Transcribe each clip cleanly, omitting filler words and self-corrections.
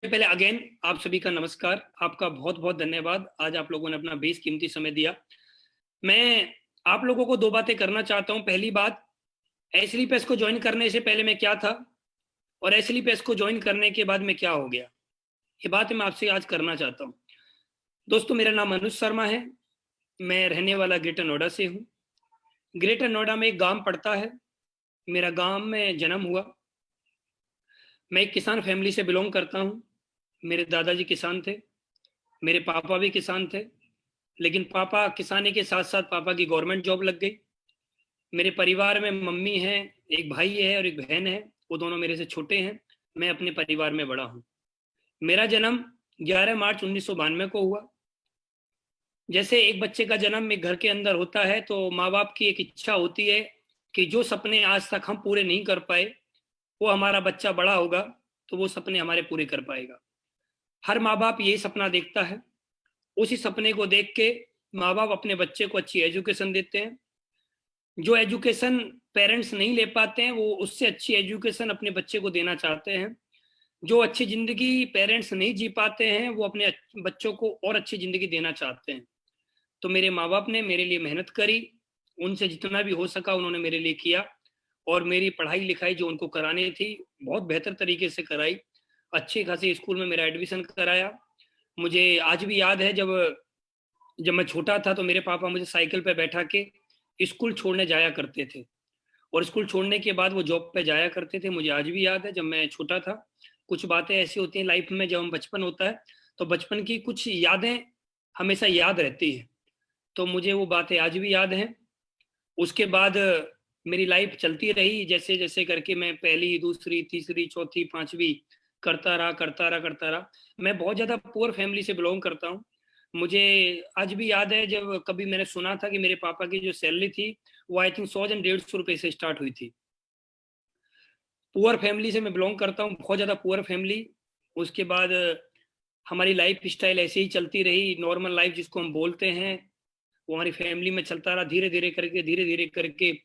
पहले अगेन आप सभी का नमस्कार। आपका बहुत बहुत धन्यवाद। आज आप लोगों ने अपना बेशकीमती समय दिया। मैं आप लोगों को दो बातें करना चाहता हूं। पहली बात, एसलीपेस को ज्वाइन करने से पहले मैं क्या था और एसलीपेस को ज्वाइन करने के बाद मैं क्या हो गया, ये बात मैं आपसे आज करना चाहता हूं। दोस्तों, मेरा नाम अनुज शर्मा है। मैं रहने वाला ग्रेटर नोएडा से हूँ। ग्रेटर नोएडा में एक गांव पड़ता है। मेरा गांव में जन्म हुआ। मैं एक किसान फैमिली से बिलोंग करता हूँ। मेरे दादाजी किसान थे, मेरे पापा भी किसान थे, लेकिन पापा किसानी के साथ साथ पापा की गवर्नमेंट जॉब लग गई। मेरे परिवार में मम्मी है, एक भाई है और एक बहन है। वो दोनों मेरे से छोटे हैं। मैं अपने परिवार में बड़ा हूँ। मेरा जन्म 11 मार्च 1992 को हुआ। जैसे एक बच्चे का जन्म एक घर के अंदर होता है तो माँ बाप की एक इच्छा होती है कि जो सपने आज तक हम पूरे नहीं कर पाए, वो हमारा बच्चा बड़ा होगा तो वो सपने हमारे पूरे कर पाएगा। हर माँ बाप यही सपना देखता है। उसी सपने को देख के माँ बाप अपने बच्चे को अच्छी एजुकेशन देते हैं। जो एजुकेशन पेरेंट्स नहीं ले पाते हैं, वो उससे अच्छी एजुकेशन अपने बच्चे को देना चाहते हैं। जो अच्छी जिंदगी पेरेंट्स नहीं जी पाते हैं, वो अपने बच्चों को और अच्छी जिंदगी देना चाहते हैं। तो मेरे माँ बाप ने मेरे लिए मेहनत करी। उनसे जितना भी हो सका उन्होंने मेरे लिए किया। और मेरी पढ़ाई लिखाई जो उनको करानी थी, बहुत बेहतर तरीके से कराई। अच्छे खासे स्कूल में मेरा एडमिशन कराया। मुझे आज भी याद है, जब जब मैं छोटा था तो मेरे पापा मुझे साइकिल पे बैठा के स्कूल छोड़ने जाया करते थे। और स्कूल छोड़ने के बाद वो जॉब पे जाया करते थे। मुझे आज भी याद है, जब मैं छोटा था, कुछ बातें ऐसी होती हैं लाइफ में, जब हम बचपन होता है तो बचपन की कुछ यादें हमेशा याद रहती है। तो मुझे वो बातें आज भी याद हैं। उसके बाद मेरी लाइफ चलती रही, जैसे जैसे करके मैं पहली दूसरी तीसरी चौथी पांचवी करता रहा। मैं बहुत ज़्यादा पुअर फैमिली से बिलोंग करता हूँ। मुझे आज भी याद है, जब कभी मैंने सुना था कि मेरे पापा की जो सैलरी थी वो आई थिंक 100 या 150 रुपये से स्टार्ट हुई थी। पुअर फैमिली से मैं बिलोंग करता हूँ, बहुत ज़्यादा पुअर फैमिली। उसके बाद हमारी लाइफ स्टाइल ऐसे ही चलती रही। नॉर्मल लाइफ जिसको हम बोलते हैं, वो हमारी फैमिली में चलता रहा। धीरे धीरे करके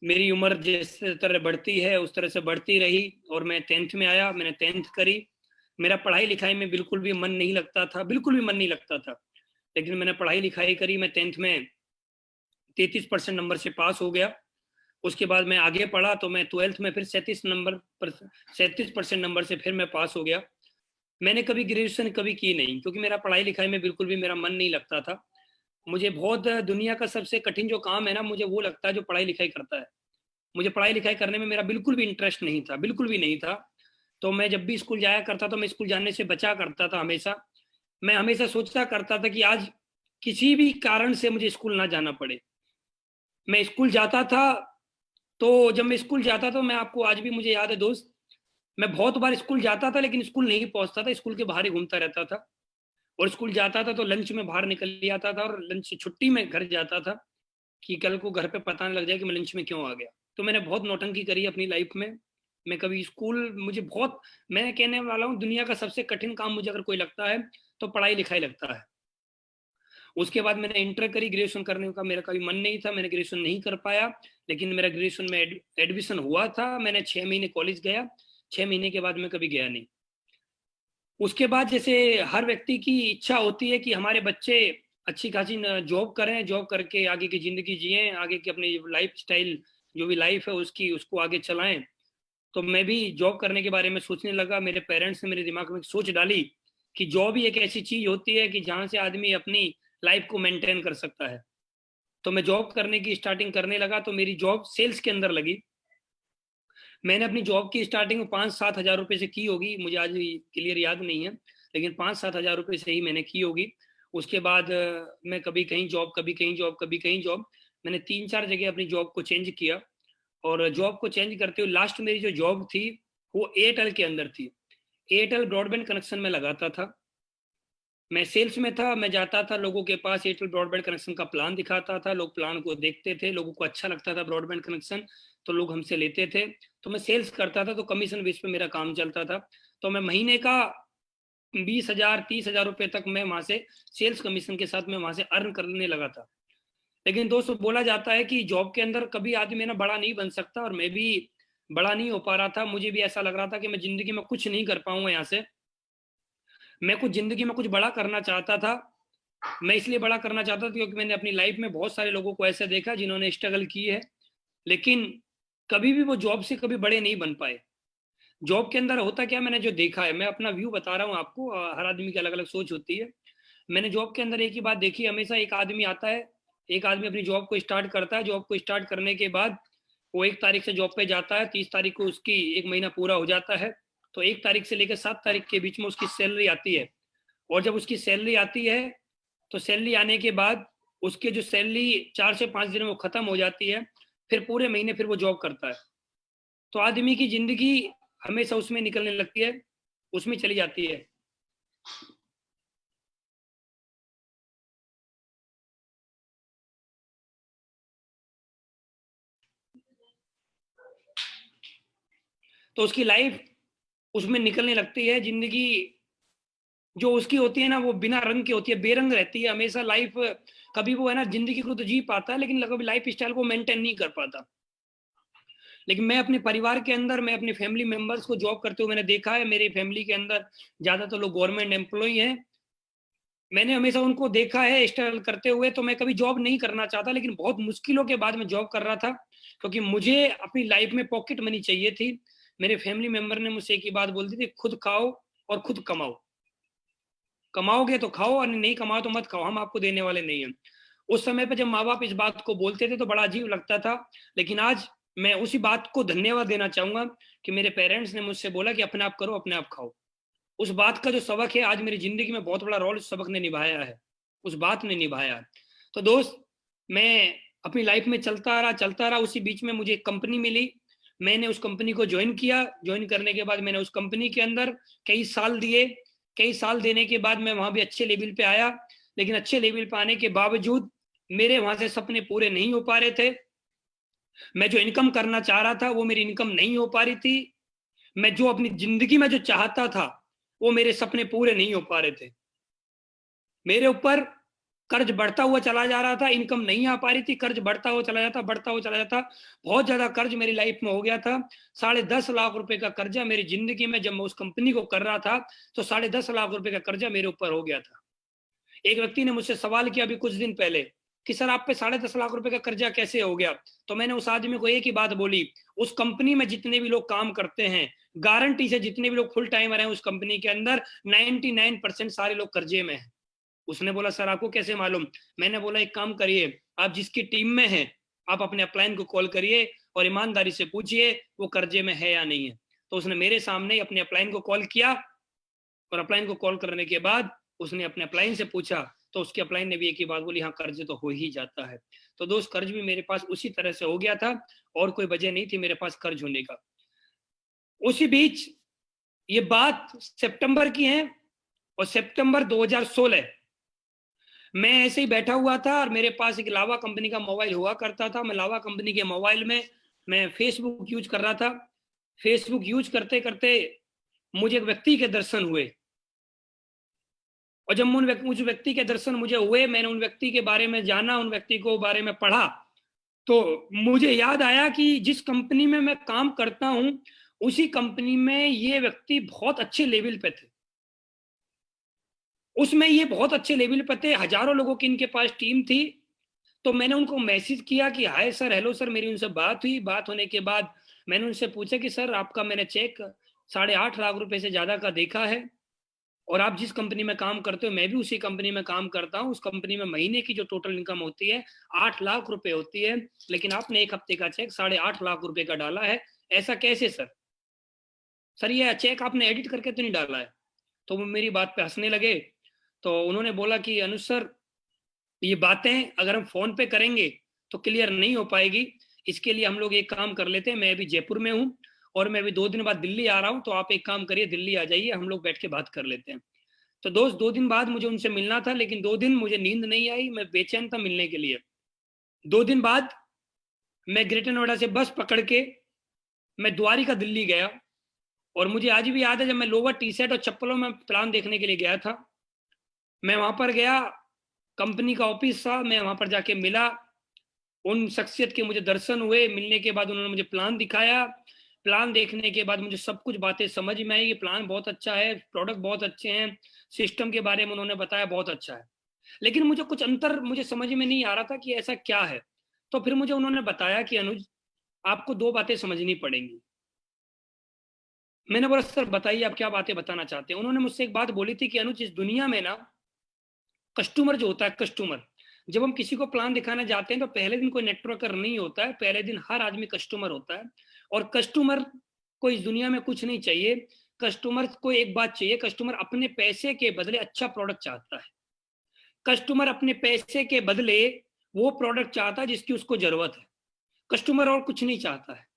मेरी उम्र जिस तरह बढ़ती है उस तरह से बढ़ती रही। और मैं 10th में आया, मैंने 10th करी। मेरा पढ़ाई लिखाई में बिल्कुल भी मन नहीं लगता था, बिल्कुल भी मन नहीं लगता था। लेकिन मैंने पढ़ाई लिखाई करी। मैं 10th में 33% नंबर से पास हो गया। उसके बाद मैं आगे पढ़ा तो मैं 12th में फिर 37% नंबर से फिर मैं पास हो गया। मैंने कभी ग्रेजुएशन कभी की नहीं, क्योंकि मेरा पढ़ाई लिखाई में बिल्कुल भी मेरा मन नहीं लगता था। मुझे बहुत दुनिया का सबसे कठिन जो काम है ना, मुझे वो लगता है जो पढ़ाई लिखाई करता है। मुझे पढ़ाई लिखाई करने में मेरा बिल्कुल भी इंटरेस्ट नहीं था, बिल्कुल भी नहीं था। तो मैं जब भी स्कूल जाया करता था, मैं स्कूल जाने से बचा करता था हमेशा। मैं हमेशा सोचता करता था कि आज किसी भी कारण से मुझे स्कूल ना जाना पड़े। मैं स्कूल जाता था, तो जब मैं स्कूल जाता था, मैं आपको आज भी मुझे याद है दोस्त, मैं बहुत बार स्कूल जाता था लेकिन स्कूल नहीं पहुंचता था, स्कूल के बाहर ही घूमता रहता था। और स्कूल जाता था तो लंच में बाहर निकल जाता था, और लंच छुट्टी में घर जाता था कि कल को घर पे पता नहीं लग जाए कि मैं लंच में क्यों आ गया। तो मैंने बहुत नौटंकी करी अपनी लाइफ में। मैं कभी स्कूल, मुझे बहुत, मैं कहने वाला हूँ दुनिया का सबसे कठिन काम मुझे अगर कोई लगता है तो पढ़ाई लिखाई लगता है। उसके बाद मैंने इंटर करी। ग्रेजुएशन करने का मेरा कभी मन नहीं था, मैंने ग्रेजुएशन नहीं कर पाया। लेकिन मेरा ग्रेजुएशन में एडमिशन हुआ था। मैंने 6 महीने कॉलेज गया। 6 महीने के बाद मैं कभी गया नहीं। उसके बाद जैसे हर व्यक्ति की इच्छा होती है कि हमारे बच्चे अच्छी खासी जॉब करें, जॉब करके आगे की जिंदगी जिएं, आगे की अपनी लाइफ स्टाइल जो भी लाइफ है उसकी उसको आगे चलाएं। तो मैं भी जॉब करने के बारे में सोचने लगा। मेरे पेरेंट्स ने मेरे दिमाग में सोच डाली कि जॉब ही एक ऐसी चीज होती है कि जहां से आदमी अपनी लाइफ को मेंटेन कर सकता है। तो मैं जॉब करने की स्टार्टिंग करने लगा। तो मेरी जॉब सेल्स के अंदर लगी। मैंने अपनी जॉब की स्टार्टिंग 5-7 हज़ार रुपए से की होगी, मुझे आज क्लियर याद नहीं है, लेकिन 5-7 हज़ार रुपए से ही मैंने की होगी। उसके बाद मैं कभी कहीं जॉब, कभी कहीं जॉब, कभी कहीं जॉब, मैंने 3-4 जगह अपनी जॉब को चेंज किया। और जॉब को चेंज करते हुए लास्ट मेरी जो जॉब थी वो एयरटेल के अंदर थी। एयरटेल ब्रॉडबैंड कनेक्शन में लगाता था। मैं सेल्स में था। मैं जाता था लोगों के पास, एयरटेल ब्रॉडबैंड कनेक्शन का प्लान दिखाता था। लोग प्लान को देखते थे, लोगों को अच्छा लगता था ब्रॉडबैंड कनेक्शन, तो लोग हमसे लेते थे। तो मैं सेल्स करता था, तो कमीशन बेस पे मेरा काम चलता था। तो मैं महीने का 20,000 30,000 रुपए तक मैं वहां से सेल्स कमीशन के साथ मैं वहां से अर्न करने लगा था। लेकिन दोस्तों, बोला जाता है कि जॉब के अंदर कभी आदमी ना बड़ा नहीं बन सकता, और मैं भी बड़ा नहीं हो पा रहा था। मुझे भी ऐसा लग रहा था कि मैं जिंदगी में कुछ नहीं कर पाऊंगा यहाँ से। मैं कुछ जिंदगी में कुछ बड़ा करना चाहता था। मैं इसलिए बड़ा करना चाहता था क्योंकि मैंने अपनी लाइफ में बहुत सारे लोगों को ऐसे देखा जिन्होंने स्ट्रगल की है, लेकिन कभी भी वो जॉब से कभी बड़े नहीं बन पाए। जॉब के अंदर होता क्या, मैंने जो देखा है, मैं अपना व्यू बता रहा हूँ आपको, हर आदमी की अलग अलग सोच होती है। मैंने जॉब के अंदर एक ही बात देखी, हमेशा एक आदमी आता है, एक आदमी अपनी जॉब को स्टार्ट करता है, जॉब को स्टार्ट करने के बाद वो 1 तारीख से जॉब पे जाता है, 30 तारीख को उसकी 1 महीना पूरा हो जाता है, तो 1 तारीख से लेकर 7 तारीख के बीच में उसकी सैलरी आती है। और जब उसकी सैलरी आती है तो सैलरी आने के बाद उसके जो सैलरी 4 से 5 दिन में वो खत्म हो जाती है, फिर पूरे महीने फिर वो जॉब करता है। तो आदमी की जिंदगी हमेशा उसमें निकलने लगती है, उसमें चली जाती है। तो उसकी लाइफ उसमें निकलने लगती है, जिंदगी जो उसकी होती है ना वो बिना रंग की होती है, बेरंग रहती है हमेशा लाइफ। कभी वो है ना जिंदगी को तो जी पाता है, लेकिन कभी लाइफ स्टाइल को मेंटेन नहीं कर पाता। लेकिन मैं अपने परिवार के अंदर, मैं अपने फैमिली मेंबर्स को जॉब करते हुए मैंने देखा है। मेरी फैमिली के अंदर ज्यादातर लोग गवर्नमेंट एम्प्लॉय हैं। मैंने हमेशा उनको देखा है स्ट्रगल करते हुए। तो मैं कभी जॉब नहीं करना चाहता, लेकिन बहुत मुश्किलों के बाद मैं जॉब कर रहा था, क्योंकि मुझे अपनी लाइफ में पॉकेट मनी चाहिए थी। मेरे फैमिली मेंबर ने मुझसे एक ही बात बोल दी थी, खुद खाओ और खुद कमाओ। कमाओगे तो खाओ और नहीं कमाओ तो मत खाओ, हम आपको देने वाले नहीं हैं। उस समय पे जब माँ बाप इस बात को बोलते थे तो बड़ा अजीब लगता था, लेकिन आज मैं उसी बात को धन्यवाद देना चाहूंगा कि मेरे पेरेंट्स ने मुझसे बोला कि अपने आप करो, अपने आप खाओ। उस बात का जो सबक है आज मेरी जिंदगी में बहुत बड़ा रोल उस सबक ने निभाया है, उस बात ने निभाया है। तो दोस्त, मैं अपनी लाइफ में चलता रहा। उसी बीच में मुझे एक कंपनी मिली, मैंने उस कंपनी को ज्वाइन किया। ज्वाइन करने के बाद मैंने उस कंपनी के अंदर कई साल दिए। कई साल देने के बाद मैं वहां भी अच्छे लेवल पे आया, लेकिन अच्छे लेवल पे आने के बावजूद मेरे वहां से सपने पूरे नहीं हो पा रहे थे। मैं जो इनकम करना चाह रहा था वो मेरी इनकम नहीं हो पा रही थी। मैं जो अपनी जिंदगी में जो चाहता था वो मेरे सपने पूरे नहीं हो पा रहे थे। मेरे ऊपर कर्ज बढ़ता हुआ चला जा रहा था, इनकम नहीं आ पा रही थी, कर्ज बढ़ता हुआ चला जाता। बहुत ज्यादा कर्ज मेरी लाइफ में हो गया था। 10.5 लाख रुपए का कर्जा मेरी जिंदगी में, जब मैं उस कंपनी को कर रहा था तो 10.5 लाख रुपए का कर्जा मेरे ऊपर हो गया था। एक व्यक्ति ने मुझसे सवाल किया अभी कुछ दिन पहले कि सर आप पे 10.5 लाख रुपए का कर्जा कैसे हो गया। तो मैंने उस आदमी को एक ही बात बोली, उस कंपनी में जितने भी लोग काम करते हैं, गारंटी से जितने भी लोग फुल टाइमर हैं उस कंपनी के अंदर, 99% सारे लोग कर्जे में हैं। उसने बोला सर आपको कैसे मालूम। मैंने बोला एक काम करिए, आप जिसकी टीम में हैं आप अपने अपलाइन को कॉल करिए और ईमानदारी से पूछिए वो कर्जे में है या नहीं है। तो उसने मेरे सामने अपने अपलाइन को कॉल किया, और अपलाइन को कॉल करने के बाद उसने अपने अपलाइन से पूछा, तो उसके अपलाइन ने भी एक ही बात बोली, हाँ कर्ज तो हो ही जाता है। तो दोस्त, कर्ज भी मेरे पास उसी तरह से हो गया था, और कोई वजह नहीं थी मेरे पास कर्ज होने का। उसी बीच ये बात सितंबर की है, और सितंबर 2016 मैं ऐसे ही बैठा हुआ था और मेरे पास एक लावा कंपनी का मोबाइल हुआ करता था। मैं लावा कंपनी के मोबाइल में मैं फेसबुक यूज कर रहा था। फेसबुक यूज करते करते मुझे एक व्यक्ति के दर्शन हुए, और जब उस व्यक्ति के दर्शन मुझे हुए, मैंने उन व्यक्ति के बारे में जाना, उन व्यक्ति को बारे में पढ़ा, तो मुझे याद आया कि जिस कंपनी में मैं काम करता हूं उसी कंपनी में ये व्यक्ति बहुत अच्छे लेवल पे थे। उसमें ये बहुत अच्छे लेवल पे थे, हजारों लोगों की इनके पास टीम थी। तो मैंने उनको मैसेज किया कि हाय सर, हेलो सर। मेरी उनसे बात हुई। बात होने के बाद मैंने उनसे पूछा कि सर आपका मैंने चेक 8.5 लाख रुपए से ज्यादा का देखा है, और आप जिस कंपनी में काम करते हो मैं भी उसी कंपनी में काम करता हूँ। उस कंपनी में महीने की जो टोटल इनकम होती है 8 लाख रुपए होती है, लेकिन आपने एक हफ्ते का चेक 8.5 लाख रुपए का डाला है, ऐसा कैसे सर। सर ये चेक आपने एडिट करके तो नहीं डाला है। तो वो मेरी बात पे हंसने लगे। तो उन्होंने बोला कि अनुज सर, ये बातें अगर हम फोन पे करेंगे तो क्लियर नहीं हो पाएगी। इसके लिए हम लोग एक काम कर लेते हैं, मैं अभी जयपुर में हूँ और मैं अभी 2 दिन बाद दिल्ली आ रहा हूँ, तो आप एक काम करिए दिल्ली आ जाइए, हम लोग बैठ के बात कर लेते हैं। तो दोस्त, 2 दिन बाद मुझे उनसे मिलना था, लेकिन 2 दिन मुझे नींद नहीं आई, मैं बेचैन था मिलने के लिए। 2 दिन बाद मैं ग्रेटर नोएडा से बस पकड़ के मैं द्वारिका दिल्ली गया। और मुझे आज भी याद है जब मैं लोवर टी शर्ट और चप्पलों में प्लान देखने के लिए गया था। मैं वहां पर गया, कंपनी का ऑफिस था, मैं वहां पर जाके मिला। उन शख्सियत के मुझे दर्शन हुए, मिलने के बाद उन्होंने मुझे प्लान दिखाया। प्लान देखने के बाद मुझे सब कुछ बातें समझ में आई कि प्लान बहुत अच्छा है, प्रोडक्ट बहुत अच्छे हैं, सिस्टम के बारे में उन्होंने बताया बहुत अच्छा है। लेकिन मुझे कुछ अंतर मुझे समझ में नहीं आ रहा था कि ऐसा क्या है। तो फिर मुझे उन्होंने बताया कि अनुज, आपको 2 बातें समझनी पड़ेंगी। मैंने बोला सर बताइए आप क्या बातें बताना चाहते हैं। उन्होंने मुझसे एक बात बोली थी कि अनुज, इस दुनिया में ना कस्टमर जो होता है, कस्टमर, जब हम किसी को प्लान दिखाने जाते हैं तो पहले दिन कोई नेटवर्कर नहीं होता है, पहले दिन हर आदमी कस्टमर होता है। और कस्टमर को इस दुनिया में कुछ नहीं चाहिए, कस्टमर को एक बात चाहिए, कस्टमर अपने पैसे के बदले अच्छा प्रोडक्ट चाहता है। कस्टमर अपने पैसे के बदले वो प्रोडक्ट चाहता है जिसकी उसको जरूरत है, कस्टमर और कुछ नहीं चाहता है।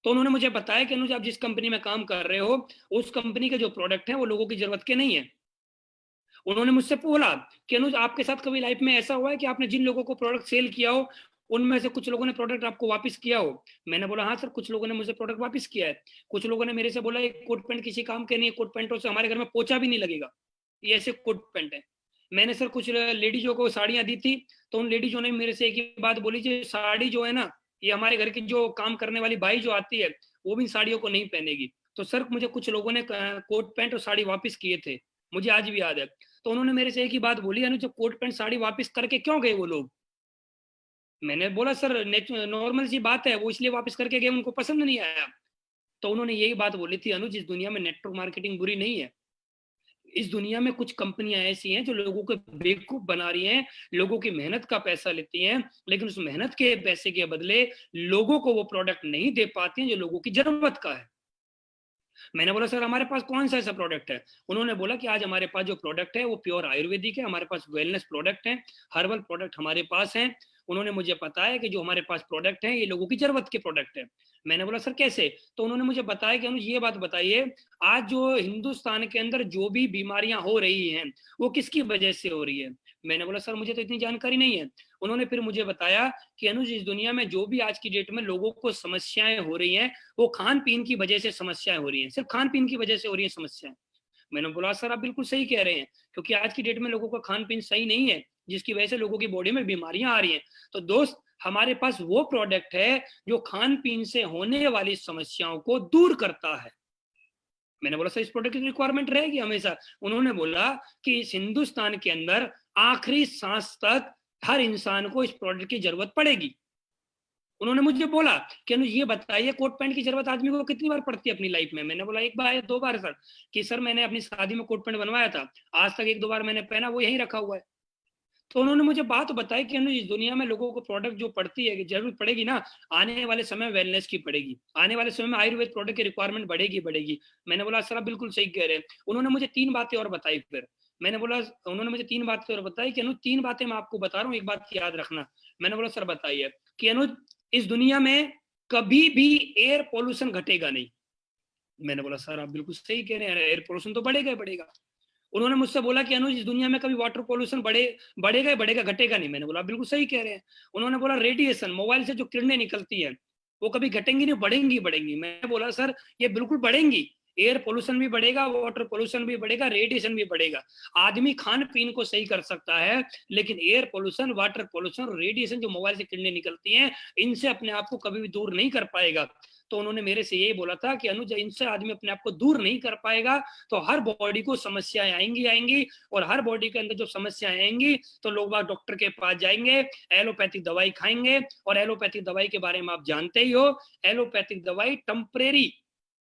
तो उन्होंने मुझे बताया कि अनुज, आप जिस कंपनी में काम कर रहे हो उस कंपनी के जो प्रोडक्ट हैं वो लोगों की जरूरत के नहीं है। उन्होंने मुझसे बोला कि अनुज, आपके साथ कभी लाइफ में ऐसा हुआ है कि आपने जिन लोगों को प्रोडक्ट सेल किया हो उनमें से कुछ लोगों ने प्रोडक्ट आपको वापस किया हो? मैंने बोला हाँ सर, कुछ लोगों ने मुझे प्रोडक्ट वापस किया है। कुछ लोगों ने मेरे से बोला एक कोट पैंट किसी काम के नहीं है, कोट पैंटों से हमारे घर में पोछा भी नहीं लगेगा, ये ऐसे कोट पैंट है। मैंने सर कुछ लेडीजों को साड़ियां दी थी, तो उन लेडीजों ने मेरे से एक ही बात बोली, जी साड़ी जो है ना, ये हमारे घर की जो काम करने वाली बाई जो आती है वो भी साड़ियों को नहीं पहनेगी। तो सर मुझे कुछ लोगों ने कोट पैंट और साड़ी वापस किए थे, मुझे आज भी याद है। तो उन्होंने मेरे से एक ही बात बोली, यानी जो कोट पैंट साड़ी वापस करके क्यों गए वो लोग? मैंने बोला सर नॉर्मल सी बात है, वो इसलिए वापस करके गए, उनको पसंद नहीं आया। तो उन्होंने यही बात बोली थी, अनुज इस दुनिया में नेटवर्क मार्केटिंग बुरी नहीं है, इस दुनिया में कुछ कंपनियां ऐसी हैं जो लोगों को बेवकूफ बना रही हैं, लोगों की मेहनत का पैसा लेती हैं, लेकिन उस मेहनत के पैसे के बदले लोगों को वो प्रोडक्ट नहीं दे पाती हैं जो लोगों की जरूरत का है। मैंने बोला सर हमारे पास कौन सा ऐसा प्रोडक्ट है? उन्होंने बोला कि आज हमारे पास जो प्रोडक्ट है वो प्योर आयुर्वेदिक है, हमारे पास वेलनेस प्रोडक्ट है, हर्बल प्रोडक्ट हमारे पास है। उन्होंने मुझे बताया कि जो हमारे पास प्रोडक्ट है ये लोगों की जरूरत के प्रोडक्ट है। मैंने बोला सर कैसे? तो उन्होंने मुझे बताया कि अनुज ये बात बताइए, आज जो हिंदुस्तान के अंदर जो भी बीमारियां हो रही हैं वो किसकी वजह से हो रही है? मैंने बोला सर मुझे तो इतनी जानकारी नहीं है। उन्होंने फिर मुझे बताया कि अनुज इस दुनिया में जो भी आज की डेट में लोगों को समस्याएं हो रही हैं वो खान पीन की वजह से समस्याएं हो रही हैं, सिर्फ खान पीन की वजह से हो रही है समस्याएं। मैंने बोला सर आप बिल्कुल सही कह रहे हैं, क्योंकि आज की डेट में लोगों का खान पीन सही नहीं है जिसकी वजह से लोगों की बॉडी में बीमारियां आ रही हैं। तो दोस्त हमारे पास वो प्रोडक्ट है जो खान पीन से होने वाली समस्याओं को दूर करता है। मैंने बोला सर इस प्रोडक्ट की रिक्वायरमेंट रहेगी हमेशा? उन्होंने बोला कि इस हिंदुस्तान के अंदर आखिरी सांस तक हर इंसान को इस प्रोडक्ट की जरूरत पड़ेगी। उन्होंने मुझे बोला कि अनुज ये बताइए कोट पैंट की जरूरत आदमी को कितनी बार पड़ती है अपनी लाइफ में? मैंने बोला एक बार या 2 बार सर। कि सर मैंने अपनी शादी में कोट पैंट बनवाया था, आज तक 1-2 बार मैंने पहना, वो यहीं रखा हुआ है। तो उन्होंने मुझे बात बताई कि अनुज इस दुनिया में लोगों को प्रोडक्ट जो पड़ती है जरूरत पड़ेगी ना, आने वाले समय में वेलनेस की पड़ेगी, आने वाले समय में आयुर्वेद प्रोडक्ट की रिक्वायरमेंट बढ़ेगी। मैंने बोला सर आप बिल्कुल सही कह रहे हैं। उन्होंने मुझे 3 बातें और बताई फिर। मैंने बोला उन्होंने मुझे 3 बातें और बताई कि अनुज 3 बातें मैं आपको बता रहा हूँ, एक बात याद रखना। मैंने बोला सर बताइए। कि अनुज इस दुनिया में कभी भी एयर पोल्यूशन घटेगा नहीं। मैंने बोला सर आप बिल्कुल सही कह रहे हैं, एयर पोल्यूशन तो बढ़ेगा ही बढ़ेगा। उन्होंने मुझसे बोला कि अनुज इस दुनिया में कभी वाटर पोल्यूशन बढ़ेगा ही बढ़ेगा, घटेगा नहीं। मैंने बोला बिल्कुल सही कह रहे हैं। उन्होंने बोला रेडिएशन, मोबाइल से जो किरणें निकलती हैं वो कभी घटेंगी नहीं, बढ़ेंगी। मैंने बोला सर ये बिल्कुल बढ़ेंगी, एयर पोल्यूशन भी बढ़ेगा, वाटर पोल्यूशन भी बढ़ेगा, रेडिएशन भी बढ़ेगा। आदमी खान पीन को सही कर सकता है, लेकिन air pollution, water pollution, radiation जो मोबाइल से किरणें निकलती हैं इनसे अपने आप को कभी भी दूर नहीं कर पाएगा। तो उन्होंने मेरे से यही बोला था कि अनुज इनसे आदमी अपने आप को दूर नहीं कर पाएगा तो हर बॉडी को समस्याएं आएंगी, और हर बॉडी के अंदर जो समस्याएं आएंगी तो लोग बाग डॉक्टर के पास जाएंगे, एलोपैथिक दवाई खाएंगे। और एलोपैथिक दवाई के बारे में आप जानते ही हो, एलोपैथिक दवाई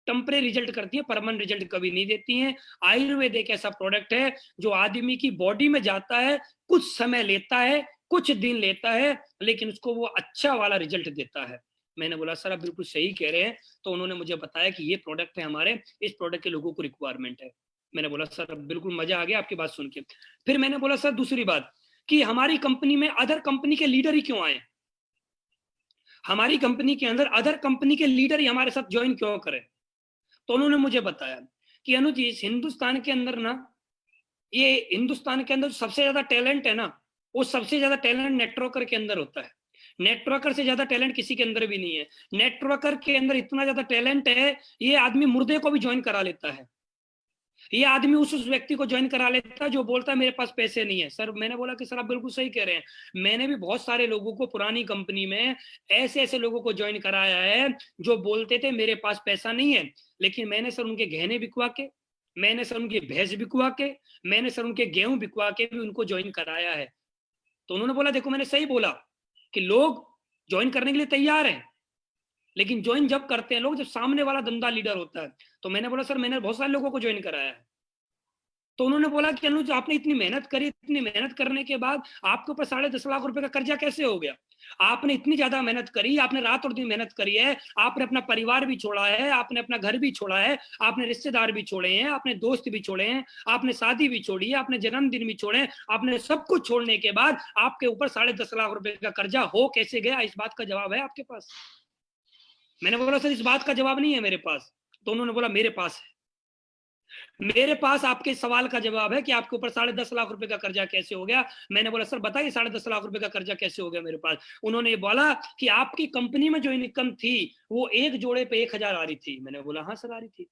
टेम्परेरी रिजल्ट करती है, परमानेंट रिजल्ट कभी नहीं देती है। आयुर्वेद एक ऐसा प्रोडक्ट है जो आदमी की बॉडी में जाता है, कुछ समय लेता है, कुछ दिन लेता है, लेकिन उसको वो अच्छा वाला रिजल्ट देता है। मैंने बोला सर आप बिल्कुल सही कह रहे हैं। तो उन्होंने मुझे बताया कि ये प्रोडक्ट है हमारे, इस प्रोडक्ट के लोगों को रिक्वायरमेंट है। मैंने बोला सर बिल्कुल मजा आ गया आपकी बात सुन के। फिर मैंने बोला सर दूसरी बात कि हमारी कंपनी में अदर कंपनी के लीडर ही क्यों आए, हमारी कंपनी के अंदर अदर कंपनी के लीडर ही हमारे साथ ज्वाइन क्यों करें? तो उन्होंने मुझे बताया कि अनुज इस हिंदुस्तान के अंदर ना, ये हिंदुस्तान के अंदर सबसे ज्यादा टैलेंट है ना, वो सबसे ज्यादा टैलेंट नेटवर्कर के अंदर होता है। नेटवर्कर से ज्यादा टैलेंट किसी के अंदर भी नहीं है। नेटवर्कर के अंदर इतना ज्यादा टैलेंट है, ये आदमी मुर्दे को भी ज्वाइन करा लेता है। ये आदमी उस व्यक्ति को ज्वाइन करा लेता जो बोलता है मेरे पास पैसे नहीं है। सर मैंने बोला कि सर आप बिल्कुल सही कह रहे हैं। मैंने भी बहुत सारे लोगों को पुरानी कंपनी में ऐसे ऐसे लोगों को ज्वाइन कराया है जो बोलते थे मेरे पास पैसा नहीं है, लेकिन मैंने सर उनके गहने बिकवा के, मैंने सर उनकी भैंस बिकवा के, मैंने सर उनके गेहूं बिकवा के भी उनको ज्वाइन कराया है। तो उन्होंने बोला देखो मैंने सही बोला कि लोग ज्वाइन करने के लिए तैयार हैं, लेकिन ज्वाइन जब करते हैं लोग जब सामने वाला धंधा लीडर होता है। तो मैंने बोला सर मैंने बहुत सारे लोगों को ज्वाइन कराया है। तो उन्होंने बोला कि अनुज आपने इतनी मेहनत करी, इतनी मेहनत करने के बाद आपके ऊपर 10.5 लाख रुपए का कर्जा कैसे हो गया? आपने इतनी ज्यादा मेहनत करी, आपने रात और दिन मेहनत करी है, आपने अपना परिवार भी छोड़ा है, आपने अपना घर भी छोड़ा है, आपने रिश्तेदार भी छोड़े हैं, आपने दोस्त भी छोड़े हैं, आपने शादी भी छोड़ी है, आपने जन्मदिन भी छोड़े, आपने सब कुछ छोड़ने के बाद आपके ऊपर 10.5 लाख रुपए का कर्जा हो कैसे गया? इस बात का जवाब है आपके पास? मैंने बोला सर इस बात का जवाब नहीं है मेरे पास। तो उन्होंने बोला मेरे पास है। मेरे पास आपके सवाल का जवाब है कि आपके ऊपर 10.5 लाख रुपए का कर्जा कैसे हो गया। मैंने बोला सर बताइए 10.5 लाख रुपए का कर्जा कैसे हो गया मेरे पास। उन्होंने बोला कि आपकी कंपनी में जो इनकम थी वो एक जोड़े पे 1,000 आ रही थी। मैंने बोला हाँ सर आ रही थी।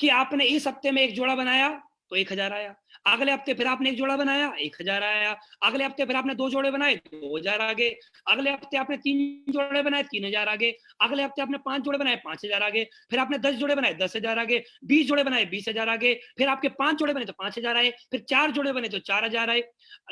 कि आपने इस हफ्ते में एक जोड़ा बनाया तो 1,000 आया, अगले हफ्ते फिर आपने एक जोड़ा बनाया 1,000 आया, अगले हफ्ते फिर आपने 2 जोड़े बनाए 2,000 आ गए, अगले हफ्ते आपने 3 जोड़े बनाए 3,000 आ गए, अगले हफ्ते आपने 5 जोड़े बनाए 5,000 आ गए, फिर आपने 10 जोड़े बनाए 10,000 आ गए, 20 जोड़े बनाए 20,000 आ गए, फिर आपके 5 जोड़े बने तो 5,000 आए, फिर 4 जोड़े बने तो 4,000 आए।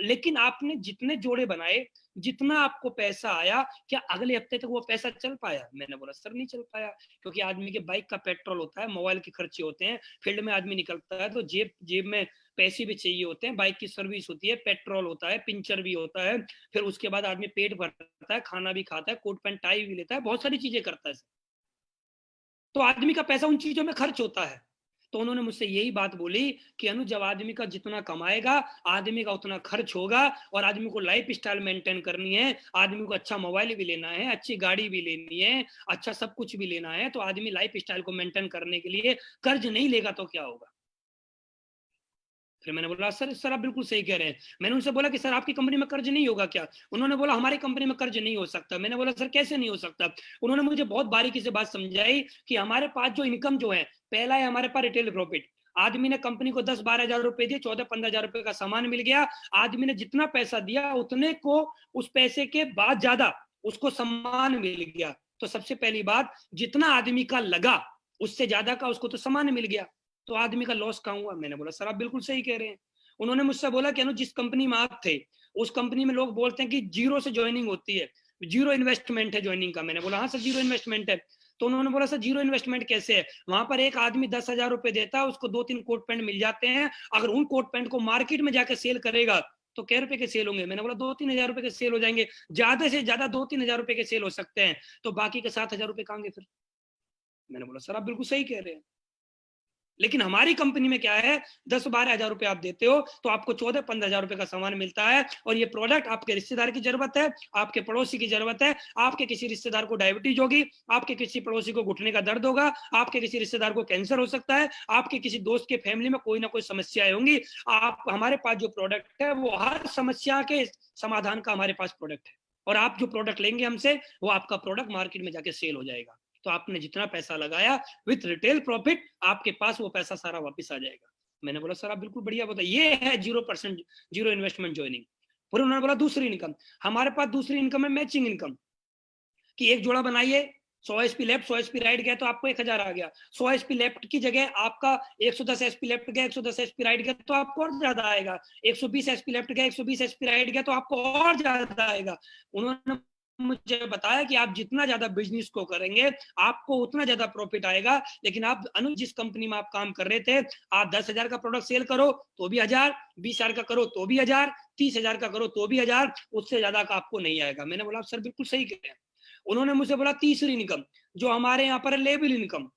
लेकिन आपने जितने जोड़े बनाए, जितना आपको पैसा आया, क्या अगले हफ्ते तक वो पैसा चल पाया? मैंने बोला सर नहीं चल पाया, क्योंकि आदमी के बाइक का पेट्रोल होता है, मोबाइल के खर्चे होते हैं, फील्ड में आदमी निकलता है तो जेब जेब में पैसे भी चाहिए होते हैं, बाइक की सर्विस होती है, पेट्रोल होता है, पिंचर भी होता है, फिर उसके बाद आदमी पेट भरता है, खाना भी खाता है, कोट पैंट टाई भी लेता है, बहुत सारी चीजें करता है। तो आदमी का पैसा उन चीजों में खर्च होता है। तो उन्होंने मुझसे यही बात बोली कि अनु जब आदमी का जितना कमाएगा आदमी का उतना खर्च होगा, और आदमी को लाइफ स्टाइल मेंटेन करनी है, आदमी को अच्छा मोबाइल भी लेना है, अच्छी गाड़ी भी लेनी है, अच्छा सब कुछ भी लेना है, तो आदमी लाइफ स्टाइल को मेंटेन करने के लिए कर्ज नहीं लेगा तो क्या होगा? फिर मैंने बोला सर आप बिल्कुल सही कह रहे हैं। मैंने उनसे बोला कि सर आपकी कंपनी में कर्ज नहीं होगा क्या? उन्होंने बोला हमारी कंपनी में कर्ज नहीं हो सकता। मैंने बोला सर कैसे नहीं हो सकता? उन्होंने मुझे बहुत बारीकी से बात समझाई कि हमारे पास जो इनकम जो है, पहला है हमारे पास रिटेल प्रॉफिट। आदमी ने कंपनी को 10-12 हजार रुपए दिए, 14-15 हजार रुपए का सामान मिल गया। आदमी ने जितना पैसा दिया उतने को उस पैसे के बाद ज्यादा उसको सामान मिल गया। तो सबसे पहली बात, जितना आदमी का लगा उससे ज्यादा का उसको तो सामान मिल गया, तो आदमी का लॉस कहाँ हुआ? मैंने बोला सर आप बिल्कुल सही कह रहे हैं। उन्होंने मुझसे बोला कि अनु जिस कंपनी में आप थे उस कंपनी में लोग बोलते हैं कि जीरो से ज्वाइनिंग होती है, जीरो इन्वेस्टमेंट है ज्वाइनिंग का। मैंने बोला हाँ सर जीरो इन्वेस्टमेंट है। तो उन्होंने बोला सर जीरो इन्वेस्टमेंट कैसे है? वहां पर एक आदमी 10,000 रुपए देता है, उसको 2-3 कोट पैंट मिल जाते हैं। अगर उन कोट पैंट को मार्केट में जाकर सेल करेगा तो क्या रुपए के सेल होंगे? मैंने बोला 2-3 हजार रुपए के सेल हो जाएंगे, ज्यादा से ज्यादा 2-3 हजार रुपए के सेल हो सकते हैं, तो बाकी के 7,000 रुपए कहांगे फिर? मैंने बोला सर आप बिल्कुल सही कह रहे हैं। लेकिन हमारी कंपनी में क्या है, 10-12 हजार रुपए आप देते हो तो आपको 14-15 हजार रुपए का सामान मिलता है, और ये प्रोडक्ट आपके रिश्तेदार की जरूरत है, आपके पड़ोसी की जरूरत है, आपके किसी रिश्तेदार को डायबिटीज होगी, आपके किसी पड़ोसी को घुटने का दर्द होगा, आपके किसी रिश्तेदार को कैंसर हो सकता है, आपके किसी दोस्त के फैमिली में कोई ना कोई समस्याएं होंगी। आप हमारे पास जो प्रोडक्ट है वो हर समस्या के समाधान का हमारे पास प्रोडक्ट है, और आप जो प्रोडक्ट लेंगे हमसे वो आपका प्रोडक्ट मार्केट में जाके सेल हो जाएगा। तो आपने जितना पैसा लगाया विथ रिटेल प्रॉफिट आपके पास वो पैसा सारा वापस आ जाएगा। मैंने बोला सर आप बिल्कुल बढ़िया बताइए, ये है 0% जीरो इन्वेस्टमेंट ज्वाइनिंग। फिर उन्होंने बोला दूसरी इनकम, हमारे पास दूसरी इनकम है मैचिंग इनकम, कि एक जोड़ा बनाइए 100 एसपी लेफ्ट 100 एसपी राइट गया तो आपको 1,000 आ गया, 100 एसपी लेफ्ट की जगह आपका 110 एसपी लेफ्ट गया 110 एसपी राइट गया तो आपको और ज्यादा आएगा, 120 एसपी लेफ्ट गया 120 एसपी राइट गया तो आपको और ज्यादा आएगा। उन्होंने मुझे बताया कि आप जितना ज्यादा बिजनेस को करेंगे आपको उतना ज्यादा प्रॉफिट आएगा। लेकिन आप अनु जिस कंपनी में आप काम कर रहे थे, आप 10,000 का प्रोडक्ट सेल करो तो भी 1,000, 20,000 का करो तो भी 1,000, 30,000 का करो तो भी 1,000, उससे ज्यादा का आपको नहीं आएगा। मैंने बोला सर बिल्कुल सही कह रहे हैं। उन्होंने मुझे बोला तीसरी इनकम जो हमारे यहाँ पर लेबल इनकम,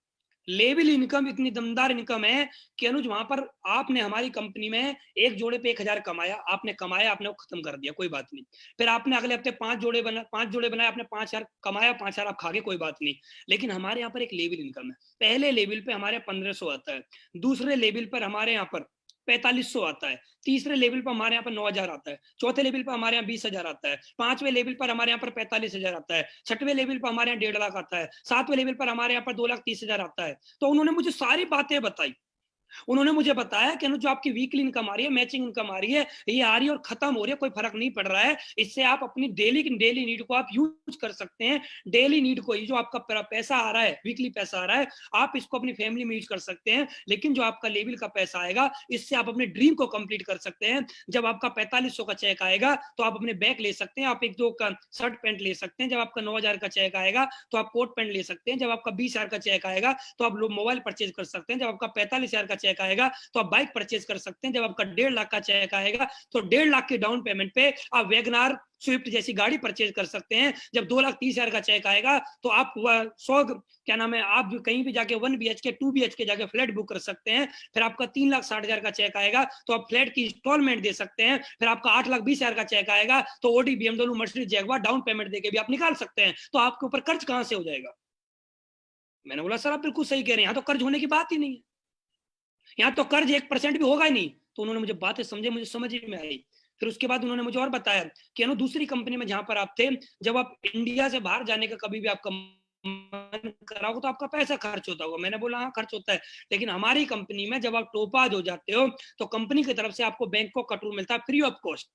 लेबल इनकम इतनी दमदार इनकम है कि अनुज वहां पर आपने हमारी कंपनी में एक जोड़े पे 1,000 कमाया, आपने कमाया आपने वो खत्म कर दिया, कोई बात नहीं। फिर आपने अगले हफ्ते 5 जोड़े बनाए, आपने 5,000 कमाया, 5,000 आप खा गए, कोई बात नहीं। लेकिन हमारे यहाँ पर एक लेवल इनकम है, पहले लेवल पे हमारे 1,500 आता है, दूसरे लेवल पर हमारे यहाँ पर 4,500 आता है, तीसरे लेवल पर हमारे यहाँ पर 9,000 आता है, चौथे लेवल पर हमारे यहाँ 20,000 आता है, पांचवें लेवल पर हमारे यहाँ पर 45,000 आता है, छठवें लेवल पर हमारे यहाँ 1,50,000 आता है, सातवें लेवल पर हमारे यहाँ पर 2,30,000 आता है। तो उन्होंने मुझे सारी बातें बताई। उन्होंने मुझे बताया कि जो आपकी वीकली इनकम आ रही है, मैचिंग इनकम आ रही है, ये आ रही है और खत्म हो रही है, कोई फर्क नहीं पड़ रहा है। इससे आप अपनी डेली नीड को आप यूज कर सकते हैं। डेली नीड को, ये जो आपका पैसा आ रहा है, वीकली पैसा आ रहा है, आप इसको अपनी फैमिली में यूज कर सकते हैं। लेकिन जो आपका लेवल का पैसा आएगा, इससे आप अपने ड्रीम को कंप्लीट कर सकते हैं। जब आपका 4500 का चेक आएगा तो आप अपने बैग ले सकते हैं, आप एक दो का शर्ट पैंट ले सकते हैं। जब आपका 9000 का चेक आएगा तो आप कोट पैंट ले सकते हैं। जब आपका 20000 का चेक आएगा तो आप मोबाइल परचेज कर सकते हैं। जब आपका 45000 का चेक आएगा तो आप बाइक परचेज कर सकते हैं। जब आपका 1.5 लाख का चेक आएगा तो 1.5 लाख के डाउन पेमेंट पे आप वैगनार, स्विफ्ट जैसी गाड़ी परचेज कर सकते हैं। जब 2,30,000 का चेक आएगा तो आप 100 क्या नाम है, आप कहीं भी जाके 1 BHK 2 BHK जाके फ्लैट बुक कर सकते हैं। फिर आपका 3,60,000 का चेक आएगा तो आप फ्लैट की इंस्टॉलमेंट दे सकते हैं। फिर आपका 8,20,000 का चेक आएगा तो Audi, BMW, Mercedes, Jaguar down payment देके भी आप निकाल सकते हैं। तो आपके ऊपर कर्ज कहां से हो जाएगा? मैंने बोला सर आप बिल्कुल सही कह रहे हैं, यहाँ तो कर्ज होने की बात ही नहीं है, यहाँ तो कर्ज 1% भी होगा ही नहीं। तो उन्होंने मुझे बातें समझे, मुझे समझ में आई। फिर उसके बाद उन्होंने मुझे और बताया कि दूसरी कंपनी में जहां पर आप थे, जब आप इंडिया से बाहर जाने का कभी भी आपका मन करा हो तो आपका पैसा खर्च होता होगा। मैंने बोला हाँ खर्च होता है, लेकिन हमारी कंपनी में जब आप टोपाज हो जाते हो तो कंपनी की तरफ से आपको बैंक को कटरू मिलता है फ्री ऑफ कॉस्ट।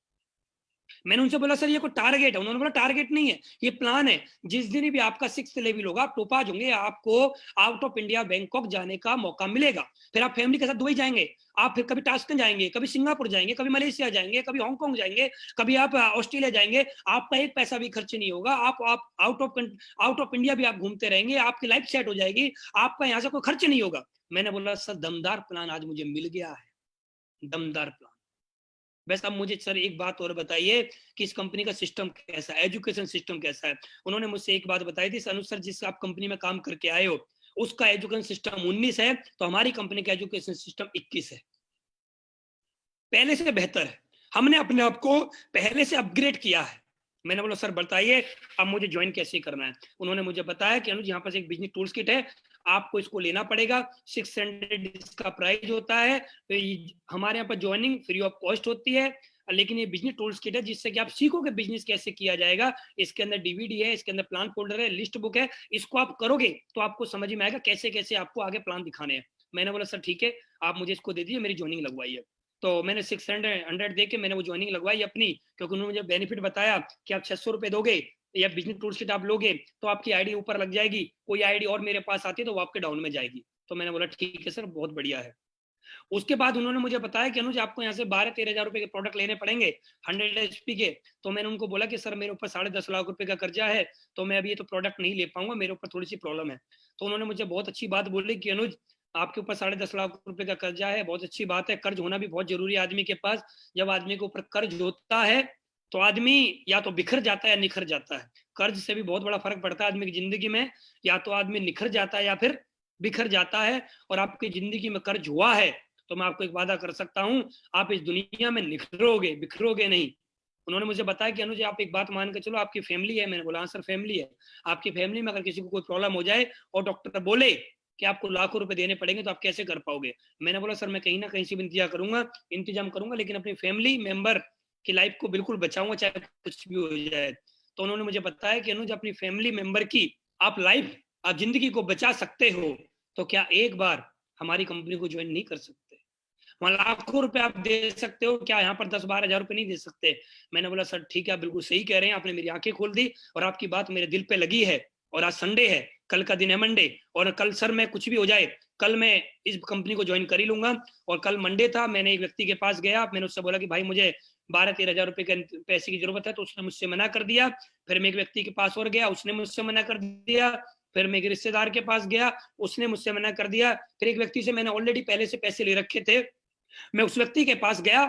मैंने उनसे बोला सर ये कोई टारगेट है? उन्होंने बोला टारगेट नहीं है, ये प्लान है। जिस दिन भी आपका 6th लेवल होगा, आप टोपाज होंगे, आपको आउट ऑफ इंडिया बैंकॉक जाने का मौका मिलेगा। फिर आप फैमिली के साथ दुबई जाएंगे, आप फिर कभी टास्कन जाएंगे, कभी सिंगापुर जाएंगे, कभी मलेशिया जाएंगे, कभी हांगकांग जाएंगे, कभी आप ऑस्ट्रेलिया जाएंगे। आपका एक पैसा भी खर्च नहीं होगा। आप आउट ऑफ इंडिया भी आप घूमते रहेंगे, आपकी लाइफ सेट हो जाएगी, आपका यहाँ से कोई खर्च नहीं होगा। मैंने बोला सर दमदार प्लान आज मुझे मिल गया है, दमदार प्लान। बस अब मुझे सर एक बात और बताइए कि इस कंपनी का सिस्टम कैसा है, एजुकेशन सिस्टम कैसा है? उन्होंने मुझसे एक बात बताई थी, अनु सर जिस आप कंपनी में काम करके आए हो उसका एजुकेशन सिस्टम 19 है, तो हमारी कंपनी का एजुकेशन सिस्टम 21 है, पहले से बेहतर है। हमने अपने आप को पहले से अपग्रेड किया है। मैंने बोला सर बताइए अब मुझे ज्वाइन कैसे करना है? उन्होंने मुझे बताया कि अनुज यहाँ पर एक बिजनेस टूल्स किट है, आपको इसको लेना पड़ेगा, 600 इसका प्राइस होता है। तो हमारे यहाँ पर ज्वाइनिंग फ्री ऑफ कॉस्ट होती है, लेकिन ये बिजनेस टूल्स किट है जिससे कि आप सीखोगे बिजनेस कैसे किया जाएगा। इसके अंदर डीवीडी है, इसके अंदर प्लान फोल्डर है, लिस्ट बुक है। इसको आप करोगे तो आपको समझ में आएगा कैसे कैसे आपको आगे प्लान दिखाने हैं। मैंने बोला सर ठीक है, आप मुझे इसको दे दीजिए, मेरी ज्वाइनिंग लगवाइए। तो मैंने 600 दे के मैंने वो ज्वाइनिंग लगवाई अपनी, क्योंकि उन्होंने मुझे बेनिफिट बताया कि आप 600 रुपए दोगे या बिजनेस टूल्स किट आप लोगे तो आपकी आईडी ऊपर लग जाएगी, कोई आईडी और मेरे पास आती है तो वो आपके डाउन में जाएगी। तो मैंने बोला ठीक है सर, बहुत बढ़िया है। उसके बाद उन्होंने मुझे बताया कि अनुज आपको यहाँ से 12-13 हजार रुपए के प्रोडक्ट लेने पड़ेंगे 100 HP के। तो मैंने उनको बोला कि सर मेरे ऊपर 10.5 लाख रुपए का कर्जा है, तो मैं अभी ये तो प्रोडक्ट नहीं ले पाऊंगा, मेरे ऊपर थोड़ी सी प्रॉब्लम है। तो उन्होंने मुझे बहुत अच्छी बात बोली कि अनुज आपके ऊपर 10.5 लाख रुपए का कर्जा है, बहुत अच्छी बात है, कर्ज होना भी बहुत जरूरी है आदमी के पास। जब आदमी के ऊपर कर्ज होता है तो आदमी या तो बिखर जाता है या निखर जाता है। कर्ज से भी बहुत बड़ा फर्क पड़ता है आदमी की जिंदगी में, या तो आदमी निखर जाता है या फिर बिखर जाता है। और आपकी जिंदगी में कर्ज हुआ है तो मैं आपको एक वादा कर सकता हूं, आप इस दुनिया में निखरोगे, बिखरोगे नहीं। उन्होंने मुझे बताया कि अनुज आप एक बात मान के चलो, आपकी फैमिली है। मैंने बोला हाँ सर फैमिली है। आपकी फैमिली में अगर किसी को कोई प्रॉब्लम हो जाए और डॉक्टर बोले कि आपको लाखों रुपए देने पड़ेंगे तो आप कैसे कर पाओगे? मैंने बोला सर मैं कहीं ना कहीं से इंतजाम करूंगा, लेकिन अपनी फैमिली मेंबर की लाइफ को बिल्कुल बचाऊंगा चाहे कुछ भी हो जाए। तो उन्होंने मुझे बताया कि अनुज अपनी फैमिली मेंबर की आप लाइफ, आप जिंदगी को बचा सकते हो तो क्या एक बार हमारी कंपनी को ज्वाइन नहीं कर सकते? वहां लाखों रुपए आप दे सकते हो, क्या यहाँ पर 10-12 हजार रुपए नहीं दे सकते? मैंने बोला सर ठीक है, आप बिल्कुल सही कह रहे हैं, आपने मेरी आंखें खोल दी और आपकी बात मेरे दिल पे लगी है। और आज संडे है, कल का दिन है मंडे, और कल सर मैं कुछ भी हो जाए कल मैं इस कंपनी को ज्वाइन कर ही लूंगा। और कल मंडे था, मैंने एक व्यक्ति के पास गया, मैंने उससे बोला कि भाई मुझे 12-13 हजार रुपए के पैसे की जरूरत है, तो उसने मुझसे मना कर दिया। फिर मैं एक व्यक्ति के पास और गया, उसने मुझसे मना कर दिया। फिर मैं एक रिश्तेदार के पास गया, उसने मुझसे मना कर दिया। फिर एक व्यक्ति से मैंने ऑलरेडी पहले से पैसे ले रखे थे, मैं उस व्यक्ति के पास गया,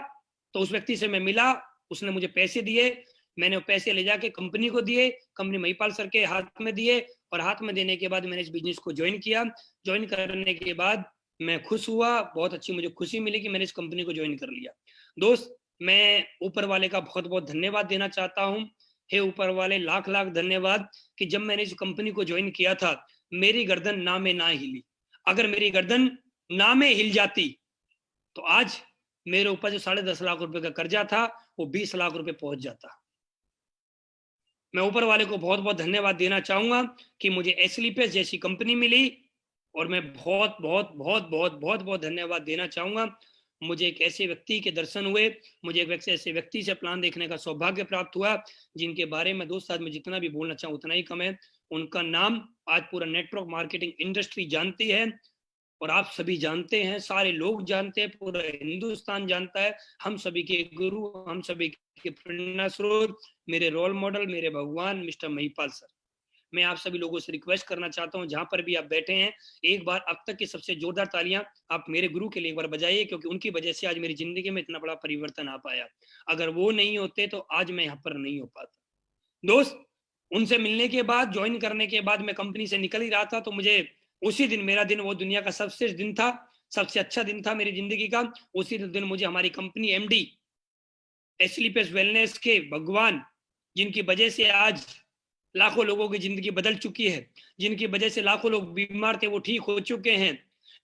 तो उस व्यक्ति से मैं मिला, उसने मुझे पैसे दिए, मैंने वो पैसे ले जाके कंपनी को दिए, कंपनी महिपाल सर के हाथ में दिए, और हाथ में देने के बाद मैंने इस बिजनेस को ज्वाइन किया। ज्वाइन करने के बाद मैं खुश हुआ, बहुत अच्छी मुझे खुशी मिली कि मैंने इस कंपनी को ज्वाइन कर लिया। दोस्त मैं ऊपर वाले का बहुत बहुत धन्यवाद देना चाहता हूँ। हे ऊपर वाले, लाख लाख धन्यवाद कि जब मैंने इस कंपनी को ज्वाइन किया था मेरी गर्दन ना में ना हिली। अगर मेरी गर्दन ना में हिल जाती तो आज मेरे ऊपर जो 10.5 लाख रुपए का कर्जा था वो 20 लाख रुपए पहुंच जाता। मैं ऊपर वाले को बहुत बहुत धन्यवाद देना चाहूंगा कि मुझे एस्लीपेस जैसी कंपनी मिली और मैं बहुत बहुत बहुत बहुत बहुत बहुत धन्यवाद देना चाहूंगा। मुझे एक ऐसे व्यक्ति के दर्शन हुए, मुझे एक ऐसे व्यक्ति से प्लान देखने का सौभाग्य प्राप्त हुआ, जिनके बारे में दोस्त आज मैं जितना भी बोलना चाहूँ उतना ही कम है। उनका नाम आज पूरा नेटवर्क मार्केटिंग इंडस्ट्री जानती है, और आप सभी जानते हैं, सारे लोग जानते हैं, पूरा हिंदुस्तान जानता है। हम सभी के गुरु, हम सभी के प्रेरणा स्रोत, मेरे रोल मॉडल, मेरे भगवान मिस्टर महिपाल सर। मैं आप सभी लोगों से रिक्वेस्ट करना चाहता हूं, जहां पर भी आप बैठे हैं, एक बार अब तक की सबसे जोरदार तालियां आप मेरे गुरु के लिए एक बार बजाइए, क्योंकि उनकी वजह से आज मेरी जिंदगी में इतना बड़ा परिवर्तन आ पाया। अगर वो नहीं होते तो आज मैं यहाँ पर नहीं हो पाता। दोस्त, उनसे मिलने के बाद, ज्वाइन करने के बाद मैं कंपनी से निकल ही रहा था, तो मुझे उसी दिन, मेरा दिन वो दुनिया का सबसे दिन था, सबसे अच्छा दिन था मेरी जिंदगी का। उसी दिन मुझे हमारी कंपनी एमडी एस्लीपेस वेलनेस के भगवान, जिनकी वजह से आज लाखों लोगों की जिंदगी बदल चुकी है, जिनकी वजह से लाखों लोग बीमार थे वो ठीक हो चुके हैं,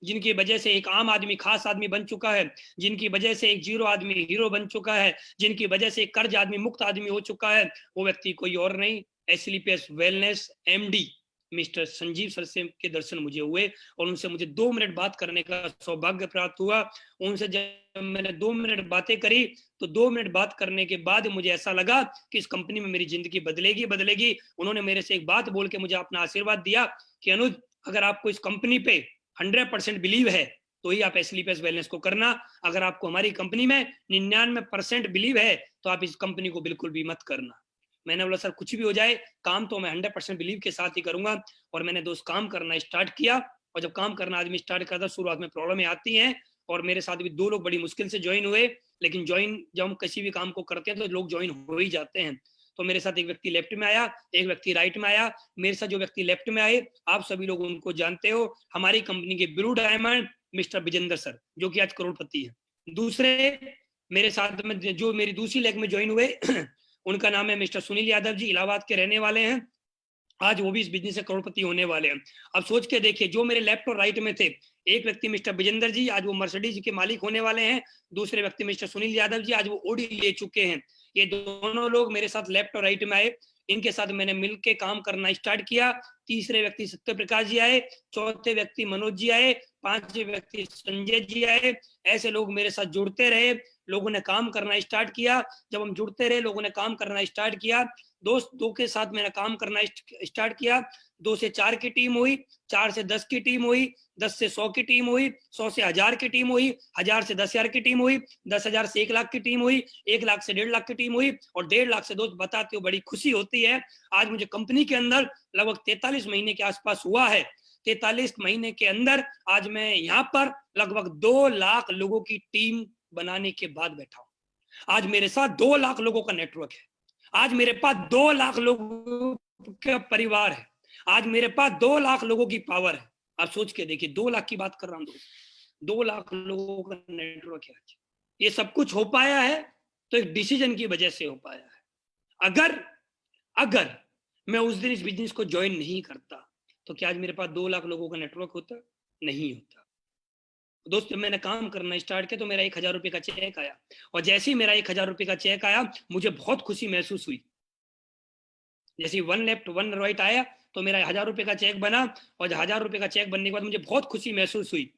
जिनकी वजह से एक आम आदमी खास आदमी बन चुका है, जिनकी वजह से एक जीरो आदमी हीरो बन चुका है, जिनकी वजह से एक कर्ज आदमी मुक्त आदमी हो चुका है, वो व्यक्ति कोई और नहीं, एस्लीपेस wellness MD mister Sanjeev sir से के दर्शन मुझे हुए, और उनसे मुझे 2 मिनट बात करने का सौभाग्य प्राप्त हुआ। उनसे जब मैंने 2 मिनट बातें करी, तो 2 मिनट बात करने के बाद मुझे ऐसा लगा कि इस कंपनी में मेरी जिंदगी बदलेगी बदलेगी। उन्होंने मेरे से एक बात बोल के मुझे अपना आशीर्वाद दिया कि अनुज, अगर आपको इस कंपनी पे 100% बिलीव है तो ही आप एस्लीपेस वेलनेस को करना। अगर आपको हमारी कंपनी में 99% बिलीव है तो आप इस कंपनी को बिल्कुल भी मत करना। मैंने बोला सर कुछ भी हो जाए, काम तो मैं 100% बिलीव के साथ ही करूंगा। और मैंने दोस्त काम करना स्टार्ट किया, और जब काम करना आदमी स्टार्ट करता, शुरुआत में प्रॉब्लम आती हैं, और मेरे साथ भी 2 लोग बड़ी मुश्किल से ज्वाइन हुए, लेकिन ज्वाइन जब हम किसी भी काम को करते हैं तो लोग ज्वाइन हो ही जाते हैं। तो मेरे साथ एक व्यक्ति लेफ्ट में आया, एक व्यक्ति राइट में आया। मेरे साथ जो व्यक्ति लेफ्ट में आए, आप सभी लोग उनको जानते हो, हमारी कंपनी के blue diamond mister Vijendra sir, जो कि आज करोड़पति है। दूसरे मेरे साथ में जो मेरी दूसरी लेग में ज्वाइन हुए उनका नाम है मिस्टर सुनील यादव जी, इलाहाबाद के रहने वाले हैं। आज वो भी इस बिजनेस से करोड़पति होने वाले हैं। अब सोच के देखिए, जो मेरे लेफ्ट और राइट में थे, एक व्यक्ति मिस्टर विजेंद्र जी, आज वो मर्सिडीज के मालिक होने वाले हैं। दूसरे व्यक्ति मिस्टर सुनील यादव जी, आज वो ओडी ले चुके हैं। ये दोनों लोग मेरे साथ लेफ्ट और राइट में आए, इनके साथ मैंने मिलकर काम करना स्टार्ट किया। तीसरे व्यक्ति सत्य प्रकाश जी आए, चौथे व्यक्ति मनोज जी आए, पांचवें व्यक्ति संजय जी आए। ऐसे लोग मेरे साथ जुड़ते रहे, लोगों ने काम करना स्टार्ट किया। जब हम जुड़ते रहे, लोगों ने काम करना स्टार्ट किया। दोस्त, 2 के साथ मैंने काम करना स्टार्ट किया। 2 से 4 की टीम हुई, 4 से 10 की टीम हुई, 10 से 100 की टीम हुई, 100 से 1000 की टीम हुई, 1000 से 10,000 की टीम हुई, 10,000 से 1 लाख की टीम हुई, 1 लाख से 1.5 लाख की टीम हुई, और 1.5 लाख से, दोस्त बताते हो बड़ी खुशी होती है, आज मुझे कंपनी के अंदर लगभग 43 महीने के आसपास हुआ है। 43 महीने के अंदर आज मैं यहाँ पर लगभग 2 लाख लोगों की टीम बनाने के बाद बैठा हूं। आज मेरे साथ 2 लाख लोगों का नेटवर्क है। आज मेरे पास 2 लाख लोगों का परिवार है। आज मेरे पास 2 लाख लोगों की पावर है। आप सोच के देखिए, 2 लाख की बात कर रहा हूं दोस्त, 2 लाख लोगों का नेटवर्क है आज। ये सब कुछ हो पाया है तो एक डिसीजन की वजह से हो पाया है। अगर अगर मैं उस दिन इस बिजनेस को ज्वाइन नहीं करता तो क्या आज मेरे पास 2 लाख लोगों का नेटवर्क होता? नहीं होता। दोस्त, जब मैंने काम करना स्टार्ट किया तो मेरा 1,000 रुपए का चेक आया, और जैसे ही मेरा 1,000 रुपए का चेक आया, मुझे बहुत खुशी महसूस हुई। जैसे 1 लेफ्ट 1 राइट आया तो मेरा 1,000 रुपए का चेक बना, और 1,000 रुपए का चेक बनने के बाद मुझे बहुत खुशी महसूस हुई।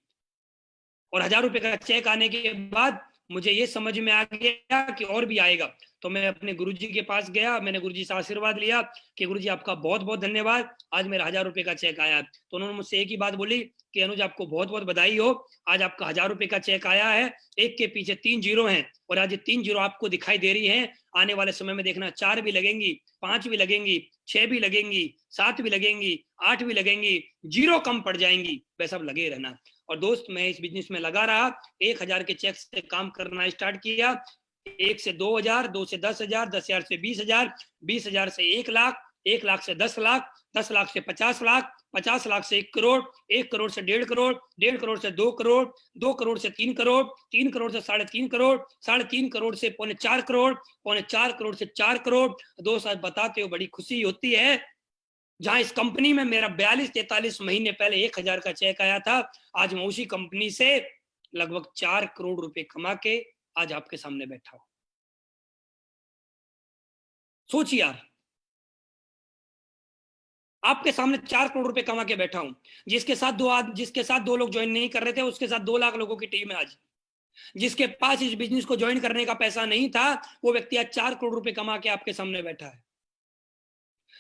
और 1,000 रुपए का चेक आने के बाद मुझे ये समझ में आ गया कि और भी आएगा। तो मैं अपने गुरुजी के पास गया, मैंने गुरुजी से आशीर्वाद लिया कि गुरुजी आपका बहुत बहुत धन्यवाद, आज मेरा 1,000 रुपए का चेक आया। तो उन्होंने मुझसे एक ही बात बोली कि अनुज आपको बहुत बहुत बधाई हो, आज आपका 1,000 रुपए का चेक आया है। एक के पीछे 3 जीरो हैं, और आज ये 3 जीरो आपको दिखाई दे रही है। आने वाले समय में देखना 4 भी लगेंगी, 5 भी लगेंगी, 6 भी लगेंगी, 7 भी लगेंगी, 8 भी लगेंगी, जीरो कम पड़ जाएंगी, वैसा लगे रहना। और दोस्त, मैं इस बिजनेस में लगा रहा, 1,000 के चेक से काम करना स्टार्ट किया। 1 से 2,000, 2 से 10,000, 10,000 से 20,000, 20,000 से 1 लाख, 1 लाख से 10 लाख, 10 लाख से 50 लाख, 50 लाख से 1 करोड़, 1 करोड़ से 1.5 करोड़, 1.5 करोड़ से 2 करोड़, 2 करोड़ से 3 करोड़, 3 करोड़ से 3.5 करोड़, 3.5 करोड़ से 3.25 करोड़, 4.25 करोड़ से 4 करोड़। दोस्त, आज बताते हो बड़ी खुशी होती है। जहां इस कंपनी में मेरा 42-43 महीने पहले 1,000 का चेक आया था, आज मैं उसी कंपनी से लगभग 4 करोड़ रुपए कमा के आज आपके सामने बैठा हूं। सोचिए यार, आपके सामने 4 करोड़ रुपए कमा के बैठा हूं, जिसके साथ दो लोग ज्वाइन नहीं कर रहे थे, उसके साथ 2 लाख लोगों की टीम है आज। जिसके पास इस बिजनेस को ज्वाइन करने का पैसा नहीं था, वो व्यक्ति आज 4 करोड़ रुपए कमा के आपके सामने बैठा है।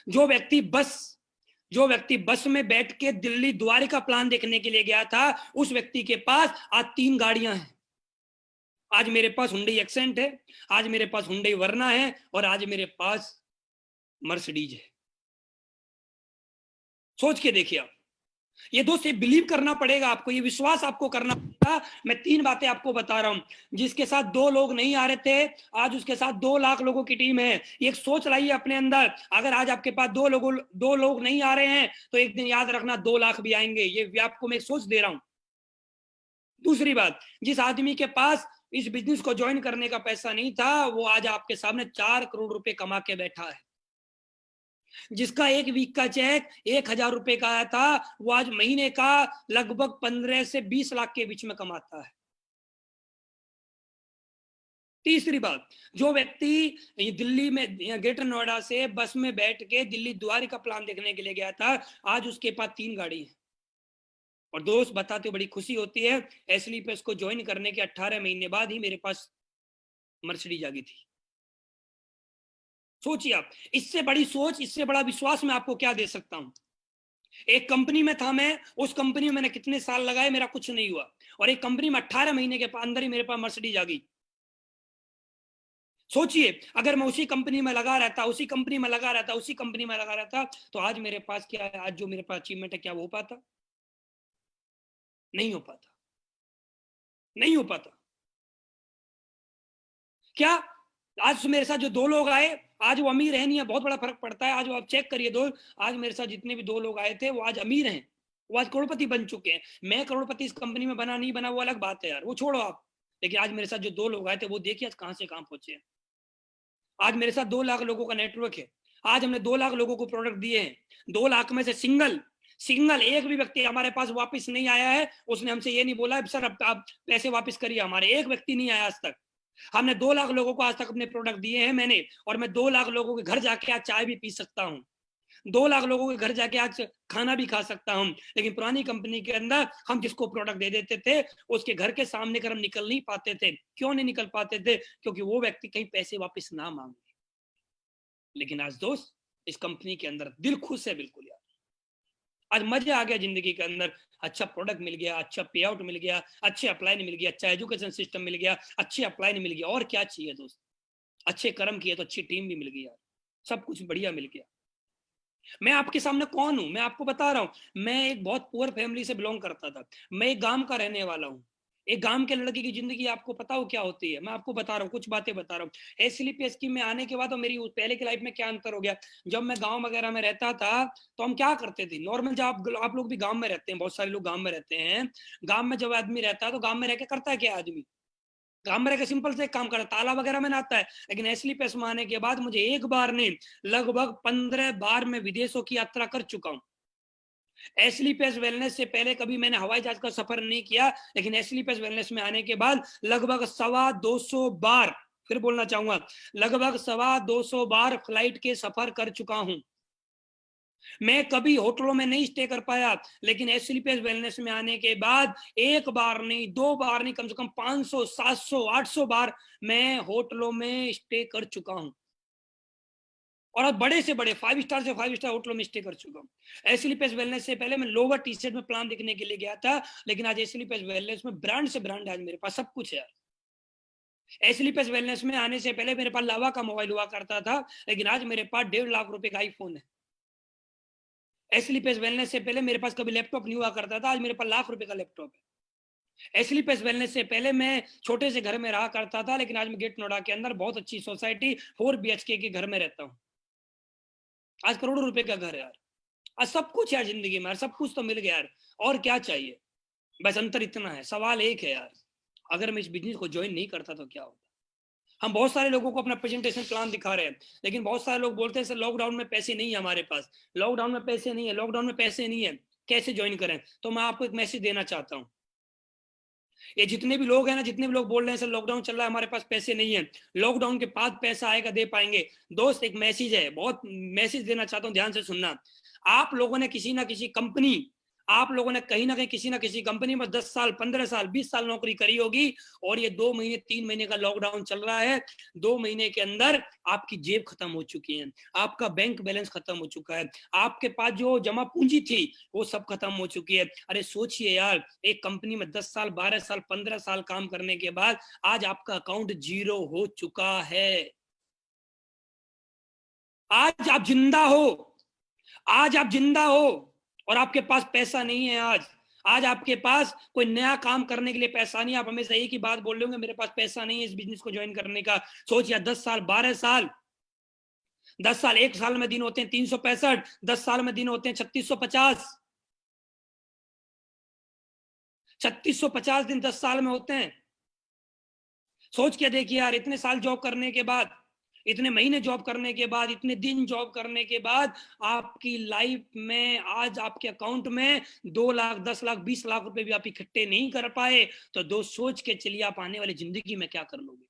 जो व्यक्ति बस में बैठ के दिल्ली द्वारका प्लान देखने के लिए गया था, उस व्यक्ति के पास आज 3 गाड़ियां हैं। आज मेरे पास हुंडई एक्सेंट है, आज मेरे पास हुंडई वर्ना है, और आज मेरे पास मर्सिडीज है। सोच के देखिए आप। ये दोस्त, ये बिलीव करना पड़ेगा आपको, ये विश्वास आपको करना पड़ेगा। मैं 3 बातें आपको बता रहा हूं। जिसके साथ 2 लोग नहीं आ रहे थे, आज उसके साथ 2 लाख लोगों की टीम है। एक सोच लाइए अपने अंदर, अगर आज आपके पास 2 लोग नहीं आ रहे हैं, तो एक दिन याद रखना 2 लाख भी आएंगे। ये आपको मैं सोच दे रहा हूं। दूसरी बात, जिस आदमी के पास इस बिजनेस को ज्वाइन करने का पैसा नहीं था, वो आज आपके सामने 4 करोड़ रुपए कमा के बैठा है। जिसका एक वीक का चेक 1,000 रुपए का आया था, वो आज महीने का लगभग 15 से 20 लाख के बीच में कमाता है। तीसरी बात, जो व्यक्ति दिल्ली में ग्रेटर नोएडा से बस में बैठ के दिल्ली द्वारका प्लान देखने के लिए गया था, आज उसके पास 3 गाड़ी है। और दोस्त, बताते बड़ी खुशी होती है, एसली पे उसको ज्वाइन करने के 18 महीने बाद ही मेरे पास मर्सिडीज आ गई थी। सोचिए आप, इससे बड़ी सोच, इससे बड़ा विश्वास मैं आपको क्या दे सकता हूं। एक कंपनी में था मैं, उस कंपनी में मैंने कितने साल लगाए, मेरा कुछ नहीं हुआ, और एक कंपनी में 18 महीने के अंदर ही मेरे पास मर्सिडीज आ गई। सोचिए, अगर मैं उसी कंपनी में लगा रहता, तो आज मेरे पास क्या है, आज जो मेरे पास अचीवमेंट है, क्या वो हो पाता? नहीं हो पाता, नहीं हो पाता। क्या आज मेरे साथ जो 2 लोग आए, आज वो अमीर है नहीं है, बहुत बड़ा फर्क पड़ता है। आज वो आप चेक करिए दोस्त, आज मेरे साथ जितने भी 2 लोग आए थे, वो आज अमीर हैं, वो आज करोड़पति बन चुके हैं। मैं करोड़पति इस कंपनी में बना नहीं बना, वो अलग बात है यार, वो छोड़ो आप। लेकिन आज मेरे साथ जो 2 लोग आए थे, वो देखिए आज कहां से कहां पहुंचे हैं। आज मेरे साथ 2 लाख लोगों का नेटवर्क है। आज हमने 2 लाख लोगों को प्रोडक्ट दिए हैं। 2 लाख में से सिंगल एक भी व्यक्ति हमारे पास वापस नहीं आया है। उसने हमसे ये नहीं बोला सर अब आप पैसे वापस करिए हमारे, एक व्यक्ति नहीं आया आज तक। हमने 2 लाख लोगों को आज तक अपने प्रोडक्ट दिए हैं मैंने, और मैं 2 लाख लोगों के घर जाके आज चाय भी पी सकता हूँ, 2 लाख लोगों के घर जाके आज खाना भी खा सकता हूँ। लेकिन पुरानी कंपनी के अंदर हम जिसको प्रोडक्ट दे देते थे, उसके घर के सामने कर हम निकल नहीं पाते थे। क्यों नहीं निकल पाते थे? क्योंकि वो व्यक्ति कहीं पैसे वापस ना मांगे। लेकिन आज दोस्त, इस कंपनी के अंदर दिल खुश है बिल्कुल यार। आज मजा आ गया जिंदगी के अंदर। अच्छा प्रोडक्ट मिल गया, अच्छा पे आउट मिल गया, अच्छे अप्लाई मिल गया, अच्छा एजुकेशन सिस्टम मिल गया, अच्छे अप्लाई मिल गया, और क्या चाहिए दोस्त? अच्छे कर्म किए तो अच्छी टीम भी मिल गई यार, सब कुछ बढ़िया मिल गया। मैं आपके सामने कौन हूं, मैं आपको बता रहा हूं। मैं एक बहुत पुअर फैमिली से बिलोंग करता था। मैं एक गांव का रहने वाला हूं। एक गांव के लड़के की जिंदगी आपको पता हो क्या होती है? मैं आपको बता रहा हूँ, कुछ बातें बता रहा हूँ। एसएलपी स्कीम में आने के बाद तो मेरी पहले की लाइफ में क्या अंतर हो गया। जब मैं गांव वगैरह में रहता था, तो हम क्या करते थे नॉर्मल, जब आप लोग भी गांव में रहते हैं, बहुत सारे लोग गांव में रहते हैं। गांव में जब आदमी रहता है, तो गांव में रह के करता है क्या आदमी? काम में रहकर सिंपल से एक काम करता, ताला वगैरह में नहाता है। लेकिन एसली पैस में आने के बाद मुझे एक बार नहीं, लगभग 15 बार मैं विदेशों की यात्रा कर चुका हूं। एसली पैस वेलनेस से पहले कभी मैंने हवाई जहाज का सफर नहीं किया, लेकिन एसली पैस वेलनेस में आने के बाद लगभग 225 बार, फिर बोलना चाहूंगा, लगभग 225 बार फ्लाइट के सफर कर चुका हूं। मैं कभी होटलों में नहीं स्टे कर पाया, लेकिन एसलीपीएस वेलनेस में आने के बाद एक बार नहीं, 2 बार नहीं, कम से कम 500, 700, 800 बार मैं होटलों में स्टे कर चुका हूं। और अब बड़े से बड़े 5 स्टार से 5 स्टार होटलों में स्टे कर चुका हूं। एसलीपीएस वेलनेस से पहले मैं लोअर टी शर्ट में प्लान देखने के लिए गया था, लेकिन आज एसलीपीएस वेलनेस में ब्रांड से ब्रांड आज मेरे पास सब कुछ है। एसलीपीएस वेलनेस में आने से पहले मेरे पास लावा का मोबाइल हुआ करता था, लेकिन आज मेरे पास 1.5 लाख रुपए का आईफोन है। एसलीपीएस वेलनेस से पहले मेरे पास कभी लैपटॉप नहीं हुआ करता था, आज मेरे पास लाख रुपए का लैपटॉप है। एसलीपीएस वेलनेस से पहले मैं छोटे से घर में रहा करता था, लेकिन आज मैं गेट नोएडा के अंदर बहुत अच्छी सोसाइटी 4 BHK के घर में रहता हूँ। आज करोड़ों रुपए का घर है यार। आज सब कुछ है जिंदगी में यार, सब कुछ तो मिल गया यार, और क्या चाहिए? बस अंतर इतना है, सवाल एक है यार, अगर मैं इस बिजनेस को ज्वाइन नहीं करता तो क्या होता? हम बहुत सारे लोगों को अपना प्रेजेंटेशन प्लान दिखा रहे हैं, लेकिन बहुत सारे लोग बोलते हैं सर लॉकडाउन में पैसे नहीं है हमारे पास, लॉकडाउन में पैसे नहीं है, लॉकडाउन में पैसे नहीं है, कैसे ज्वाइन करें? तो मैं आपको एक मैसेज देना चाहता हूँ। ये जितने भी लोग हैं ना, जितने भी लोग बोल रहे हैं सर लॉकडाउन चल रहा है हमारे पास पैसे नहीं है, लॉकडाउन के बाद पैसा आएगा, दे पाएंगे। दोस्त, एक मैसेज है, बहुत मैसेज देना चाहता हूँ, ध्यान से सुनना। आप लोगों ने किसी ना किसी कंपनी, आप लोगों ने कहीं ना कहीं किसी ना किसी कंपनी में 10 साल, 15 साल, 20 साल नौकरी करी होगी, और ये 2 महीने 3 महीने का लॉकडाउन चल रहा है। 2 महीने के अंदर आपकी जेब खत्म हो चुकी है, आपका बैंक बैलेंस खत्म हो चुका है, आपके पास जो जमा पूंजी थी वो सब खत्म हो चुकी है। अरे सोचिए यार, एक कंपनी में 10 साल, 12 साल, 15 साल काम करने के बाद आज आपका अकाउंट जीरो हो चुका है। आज आप जिंदा हो, आज आप जिंदा हो, और आपके पास पैसा नहीं है। आज आज आपके पास कोई नया काम करने के लिए पैसा नहीं। आप हमेशा एक ही बात बोल रहे होंगे, मेरे पास पैसा नहीं है इस बिजनेस को ज्वाइन करने का। सोचिए 10 साल, 12 साल, 10 साल, एक साल में दिन होते हैं 365, 10 साल में दिन होते हैं 3650, 3650 दिन 10 साल में होते हैं। सोच के देखिए यार, इतने साल जॉब करने के बाद, इतने महीने जॉब करने के बाद, इतने दिन जॉब करने के बाद आपकी लाइफ में आज आपके अकाउंट में 2 लाख, 10 लाख, 20 लाख रुपए भी आप इकट्ठे नहीं कर पाए, तो दोस्त सोच के चलिए आप आने वाली जिंदगी में क्या कर लोगे।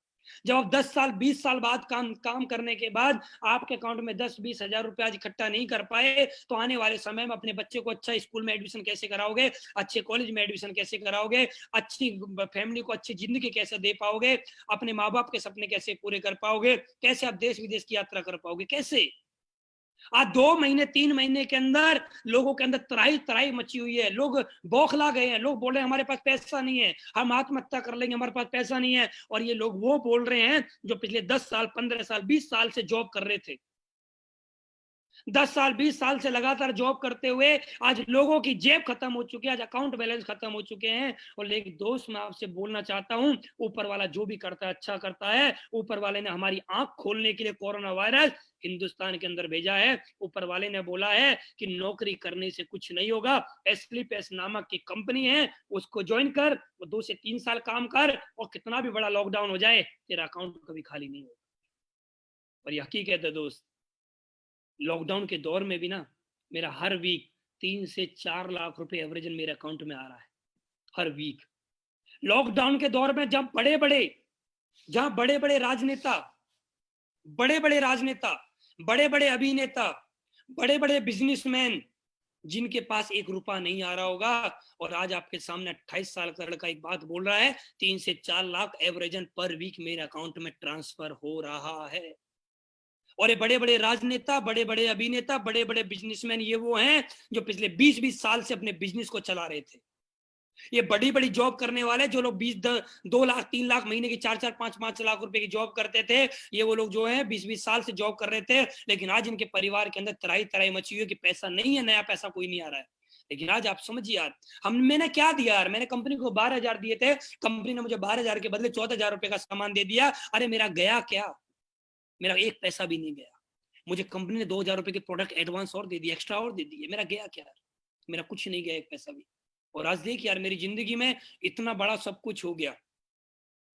जब आप 10 साल, 20 साल बाद काम करने के बाद आपके अकाउंट में 10-20 हजार रुपए आज इकट्ठा नहीं कर पाए, तो आने वाले समय में अपने बच्चे को अच्छा स्कूल में एडमिशन कैसे कराओगे, अच्छे कॉलेज में एडमिशन कैसे कराओगे, अच्छी फैमिली को अच्छी जिंदगी कैसे दे पाओगे, अपने माँ बाप के सपने कैसे पूरे कर पाओगे, कैसे आप देश विदेश की यात्रा कर पाओगे, कैसे। आज 2 महीने 3 महीने के अंदर लोगों के अंदर तराई तराई मची हुई है। लोग बौखला गए हैं, लोग बोल रहे हैं हमारे पास पैसा नहीं है, हम आत्महत्या कर लेंगे, हमारे पास पैसा नहीं है। और ये लोग वो बोल रहे हैं जो पिछले 10 साल, 15 साल, 20 साल से जॉब कर रहे थे। 10 साल, 20 साल से लगातार जॉब करते हुए आज लोगों की जेब खत्म हो चुकी है, आज अकाउंट बैलेंस खत्म हो चुके हैं। और लेकिन दोस्त, मैं आपसे बोलना चाहता हूं, ऊपर वाला जो भी करता है अच्छा करता है। ऊपर वाले ने हमारी आंख खोलने के लिए कोरोना वायरस हिंदुस्तान के अंदर भेजा है। ऊपर वाले ने बोला है कि नौकरी करने से कुछ नहीं होगा, एस्लीपेस नामक की कंपनी है, उसको ज्वाइन कर, वो 2 से 3 साल काम कर, और कितना भी बड़ा लॉकडाउन हो जाए तेरा अकाउंट कभी खाली नहीं होगा। और ये हकीकत है दोस्त। लॉकडाउन के दौर में भी ना, मेरा हर वीक 3 से 4 लाख रुपए एवरेजन मेरे अकाउंट में आ रहा है हर वीक। लॉकडाउन के दौर में जब जहां बड़े बड़े राजनेता, बड़े बड़े राजनेता, बड़े बड़े अभिनेता, बड़े बड़े बिजनेसमैन, जिनके पास 1 रुपया नहीं आ रहा होगा, और आज आपके सामने 28 साल का लड़का एक बात बोल रहा है, 3 से 4 लाख एवरेजन पर वीक मेरे अकाउंट में ट्रांसफर हो रहा है। और ये बड़े बड़े राजनेता, बड़े बड़े अभिनेता, बड़े बड़े बिजनेसमैन, ये वो हैं जो पिछले 20-20 साल से अपने बिजनेस को चला रहे थे। ये बड़ी बड़ी जॉब करने वाले जो लोग 2 लाख, 3 लाख महीने की, 4-4, 5-5 लाख रुपए की जॉब करते थे, ये वो लोग जो है 20-20 साल से जॉब कर रहे थे। लेकिन आज इनके परिवार के अंदर तराई तराई मची हुई है कि पैसा नहीं है, नया पैसा कोई नहीं आ रहा है। लेकिन आज आप समझिए यार, मैंने क्या दिया यार, मैंने कंपनी को 12,000 दिए थे, कंपनी ने मुझे 12,000 के बदले 14,000 रुपए का सामान दे दिया। अरे मेरा गया क्या? मेरा 1 पैसा भी नहीं गया। मुझे कंपनी ने 2,000 रुपए के प्रोडक्ट एडवांस और दे दिए, एक्स्ट्रा और दे दिए, मेरा गया क्या? मेरा कुछ नहीं गया, 1 पैसा भी। और आज देख यार, मेरी जिंदगी में इतना बड़ा सब कुछ हो गया,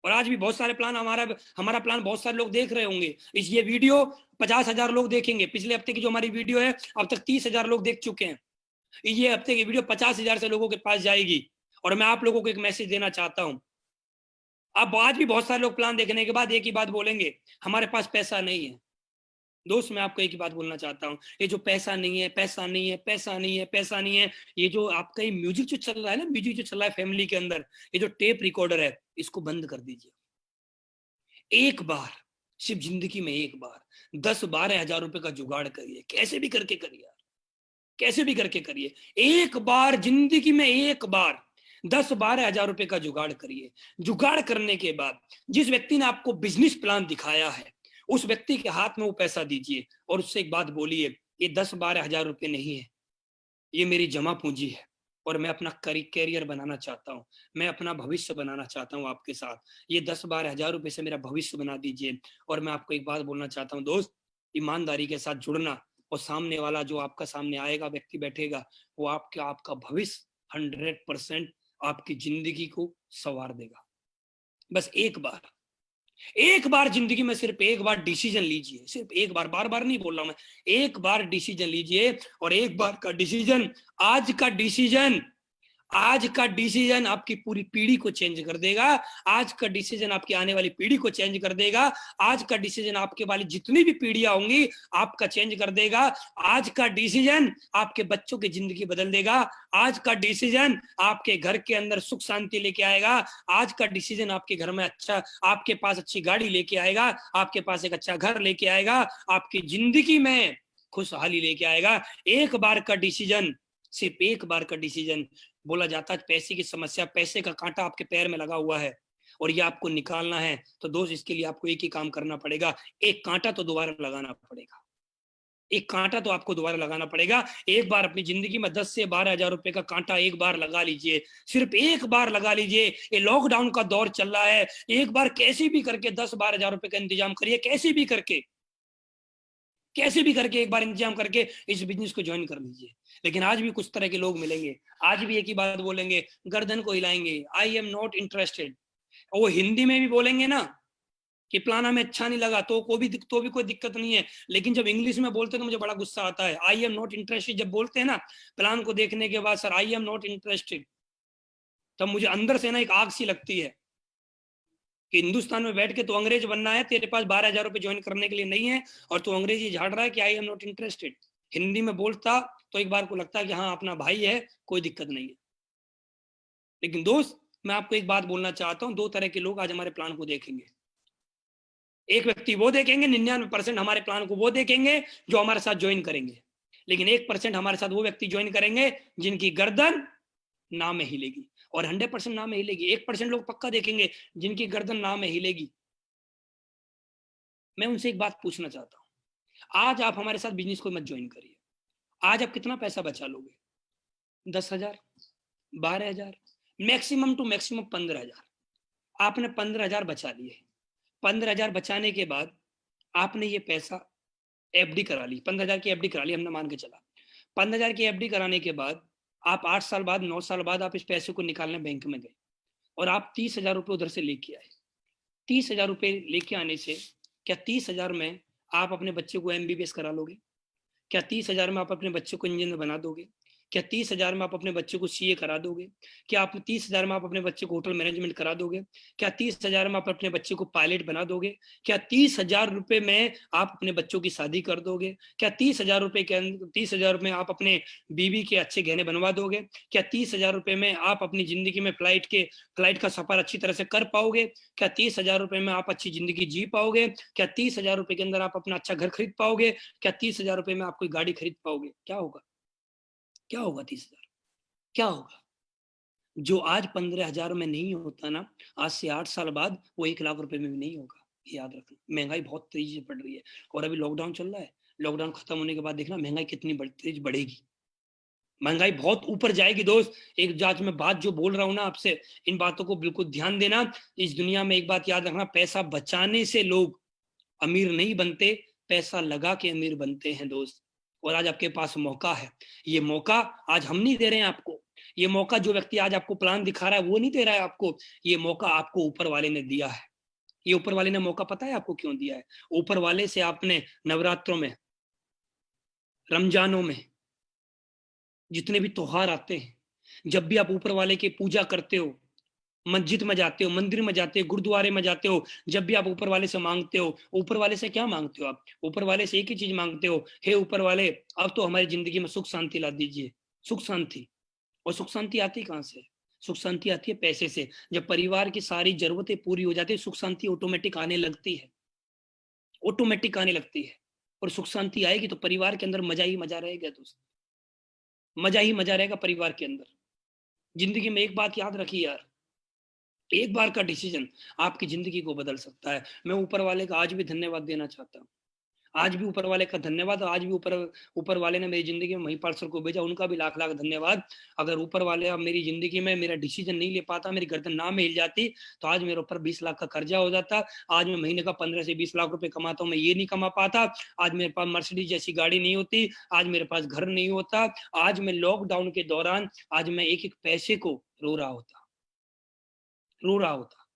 और आज भी बहुत सारे प्लान, हमारा प्लान बहुत सारे लोग देख रहे होंगे। ये वीडियो 50,000 लोग देखेंगे। पिछले हफ्ते की जो हमारी वीडियो है, अब तक 30,000 लोग देख चुके हैं। ये हफ्ते की वीडियो 50,000 से लोगों के पास जाएगी। और मैं आप लोगों को एक मैसेज देना चाहता हूं। अब आज भी बहुत सारे लोग प्लान देखने के बाद एक ही बात बोलेंगे, हमारे पास पैसा नहीं है। दोस्त, मैं आपको एक ही बात बोलना चाहता हूँ, ये जो पैसा नहीं है, पैसा नहीं है, पैसा नहीं है, पैसा नहीं है, ये जो आपका ये म्यूजिक जो चल रहा है ना, म्यूजिक जो चल रहा है फैमिली के अंदर, ये जो टेप रिकॉर्डर है, इसको बंद कर दीजिए। एक बार, सिर्फ जिंदगी में एक बार 10-12 हजार रुपए का जुगाड़ करिए, कैसे भी करके करिए यार, कैसे भी करके करिए। एक बार जिंदगी में, एक बार 10-12 हजार रुपए का जुगाड़ करिए। जुगाड़ करने के बाद जिस व्यक्ति ने आपको बिजनेस प्लान दिखाया है, उस व्यक्ति के हाथ में वो पैसा दीजिए, और उससे एक बात बोलिए, ये 10-12 हजार रुपए नहीं है, ये मेरी जमा पूंजी है, और मैं अपना कैरियर बनाना चाहता हूँ, मैं अपना भविष्य बनाना चाहता हूँ आपके साथ। ये 10-12 हजार रुपए से मेरा भविष्य बना दीजिए। और मैं आपको एक बात बोलना चाहता हूँ दोस्त, ईमानदारी के साथ जुड़ना, और सामने वाला जो आपका सामने आएगा व्यक्ति बैठेगा, वो आपका भविष्य 100% आपकी जिंदगी को संवार देगा। बस एक बार जिंदगी में, सिर्फ एक बार डिसीजन लीजिए, सिर्फ एक बार, बार बार नहीं बोल रहा मैं, एक बार डिसीजन लीजिए। और एक बार का डिसीजन, आज का डिसीजन आज का डिसीजन आपकी पूरी पीढ़ी को चेंज कर देगा। आज का डिसीजन आपकी आने वाली पीढ़ी को चेंज कर देगा। आज का डिसीजन आपके वाली जितनी भी पीढ़ियां होंगी आपका चेंज कर देगा। आज का डिसीजन आपके बच्चों की जिंदगी बदल देगा। आज का डिसीजन आपके घर के अंदर सुख शांति लेके आएगा। आज का डिसीजन आपके घर में अच्छा, आपके पास अच्छी गाड़ी लेके आएगा, आपके पास एक अच्छा घर लेके आएगा, आपकी जिंदगी में खुशहाली लेके आएगा। एक बार का डिसीजन, सिर्फ एक बार का डिसीजन। बोला जाता है पैसे की समस्या, पैसे का कांटा आपके पैर में लगा हुआ है और ये आपको निकालना है, तो दोस्त इसके लिए आपको एक ही काम करना पड़ेगा, एक कांटा तो दोबारा लगाना पड़ेगा। एक कांटा तो आपको दोबारा लगाना पड़ेगा। एक बार अपनी जिंदगी में 10 से 12 हजार रुपए का कांटा एक बार लगा लीजिए, सिर्फ एक बार लगा लीजिए। ये लॉकडाउन का दौर चल रहा है, एक बार कैसे भी करके 10-12 हजार रुपए का इंतजाम करिए, कैसे भी करके, कैसे भी करके एक बार इंतजाम करके इस बिजनेस को ज्वाइन कर लीजिए। लेकिन आज भी कुछ तरह के लोग मिलेंगे, आज भी एक ही बात बोलेंगे, गर्दन को हिलाएंगे, आई एम नॉट इंटरेस्टेड। और वो हिंदी में भी बोलेंगे ना कि प्लान हमें अच्छा नहीं लगा, तो भी कोई दिक्कत नहीं है। लेकिन जब इंग्लिश में बोलते तो मुझे बड़ा गुस्सा आता है। आई एम नॉट इंटरेस्टेड जब बोलते हैं ना प्लान को देखने के बाद, sir I am not interested, तब मुझे अंदर से ना एक आग सी लगती है कि हिंदुस्तान में बैठ के तो अंग्रेज बनना है, तेरे पास 12 हजार रुपए ज्वाइन करने के लिए नहीं है और तू अंग्रेजी झाड़ रहा है कि I am not interested. Hindi में बोलता तो एक बार को लगता है कि हाँ अपना भाई है, कोई दिक्कत नहीं है। लेकिन दोस्त मैं आपको एक बात बोलना चाहता हूँ, दो तरह के लोग आज हमारे प्लान को देखेंगे। एक व्यक्ति वो देखेंगे, 99% हमारे प्लान को वो देखेंगे जो हमारे साथ ज्वाइन करेंगे। लेकिन 1% हमारे साथ वो व्यक्ति ज्वाइन करेंगे जिनकी गर्दन ना में हिलेगी, और 100% ना में हिलेगी। 1% लोग पक्का देखेंगे जिनकी गर्दन ना में हिलेगी। मैं उनसे एक बात पूछना चाहता हूँ, आज आप हमारे साथ बिजनेस को मत ज्वाइन करिए। आज आप कितना पैसा बचा लोगे? 10 हजार, 12 हजार, मैक्सिमम टू मैक्सिमम 15 हजार। आपने 15 हजार बचा लिए। 15 हजार बचाने के बाद आपने ये पैसा एफडी करा ली, 15 हजार की एफडी करा ली, हमने मान के चला। 15 हजार की एफडी कराने के बाद आप 8 साल बाद, 9 साल बाद आप इस पैसे को निकालने बैंक में गए और आप 30 हजार रुपये उधर से लेके आए। 30 हजार रुपये लेके आने से क्या 30 हजार में आप अपने बच्चे को एमबीबीएस करा लोगे? क्या 30 हजार में आप अपने बच्चे को इंजीनियर बना दोगे? क्या 30 हजार में आप अपने बच्चे को सीए करा दोगे? क्या आप 30 हजार में आप अपने बच्चे को होटल मैनेजमेंट करा दोगे? क्या 30 हजार में आप अपने बच्चे को पायलट बना दोगे? क्या 30 हजार रुपए में आप अपने बच्चों की शादी कर दोगे? क्या 30 हजार रुपए के 30 हजार में आप अपने बीवी के अच्छे गहने बनवा दोगे? क्या 30 हजार रुपए में आप अपनी जिंदगी में फ्लाइट का सफर अच्छी तरह से कर पाओगे? क्या 30 हजार रुपए में आप अच्छी जिंदगी जी पाओगे? क्या 30 हजार रुपए के अंदर आप अपना अच्छा घर खरीद पाओगे? क्या 30 हजार रुपए में आप कोई गाड़ी खरीद पाओगे? क्या होगा? क्या होगा 30 हजार? क्या होगा? जो आज 15 हजार में नहीं होता ना, आज से 8 साल बाद वो 1 लाख रुपए में भी नहीं होगा। याद रखना, महंगाई बहुत तेजी से बढ़ रही है और अभी लॉकडाउन चल रहा है। लॉकडाउन खत्म होने के बाद देखना महंगाई कितनी तेज बढ़ेगी। महंगाई बहुत ऊपर जाएगी दोस्त। एक जांच में बात जो बोल रहा हूं ना आपसे, इन बातों को बिल्कुल ध्यान देना। इस दुनिया में एक बात याद रखना, पैसा बचाने से लोग अमीर नहीं बनते, पैसा लगा के अमीर बनते हैं दोस्त। और आज आपके पास मौका है, ये मौका आज हम नहीं दे रहे हैं आपको। ये मौका जो व्यक्ति आज आपको प्लान दिखा रहा है वो नहीं दे रहा है आपको, ये मौका आपको ऊपर वाले ने दिया है। ये ऊपर वाले ने मौका पता है आपको क्यों दिया है? ऊपर वाले से आपने नवरात्रों में, रमजानों में, जितने भी त्योहार आते हैं, जब भी आप ऊपर वाले की पूजा करते हो, मस्जिद में जाते हो, मंदिर में जाते हो, गुरुद्वारे में जाते हो, जब भी आप ऊपर वाले से मांगते हो, ऊपर वाले से क्या मांगते हो? आप ऊपर वाले से एक ही चीज मांगते हो, हे ऊपर वाले अब तो हमारी जिंदगी में सुख शांति ला दीजिए। सुख शांति। और सुख शांति आती कहाँ से? सुख शांति आती है पैसे से। जब परिवार की सारी जरूरतें पूरी हो जाती है, सुख शांति ऑटोमेटिक आने लगती है, ऑटोमेटिक आने लगती है। और सुख शांति आएगी तो परिवार के अंदर मजा ही मजा रहेगा दोस्त, मजा ही मजा रहेगा परिवार के अंदर। जिंदगी में एक बात याद रखिए यार, एक बार का डिसीजन आपकी जिंदगी को बदल सकता है। मैं ऊपर वाले का आज भी धन्यवाद देना चाहता हूँ, आज भी ऊपर वाले का धन्यवाद। आज भी ऊपर ऊपर वाले ने मेरी जिंदगी में महिपाल सर को भेजा, उनका भी लाख लाख धन्यवाद। अगर ऊपर वाले अब मेरी जिंदगी में मेरा डिसीजन नहीं ले पाता, मेरी गर्दन ना में हिल जाती, तो आज मेरे ऊपर 20 लाख का कर्जा हो जाता। आज मैं महीने का 15 से 20 लाख रुपए कमाता हूँ, मैं ये नहीं कमा पाता। आज मेरे पास मर्सिडीज जैसी गाड़ी नहीं होती, आज मेरे पास घर नहीं होता। आज मैं लॉकडाउन के दौरान आज मैं एक एक पैसे को रो रहा होता, रो रहा होता।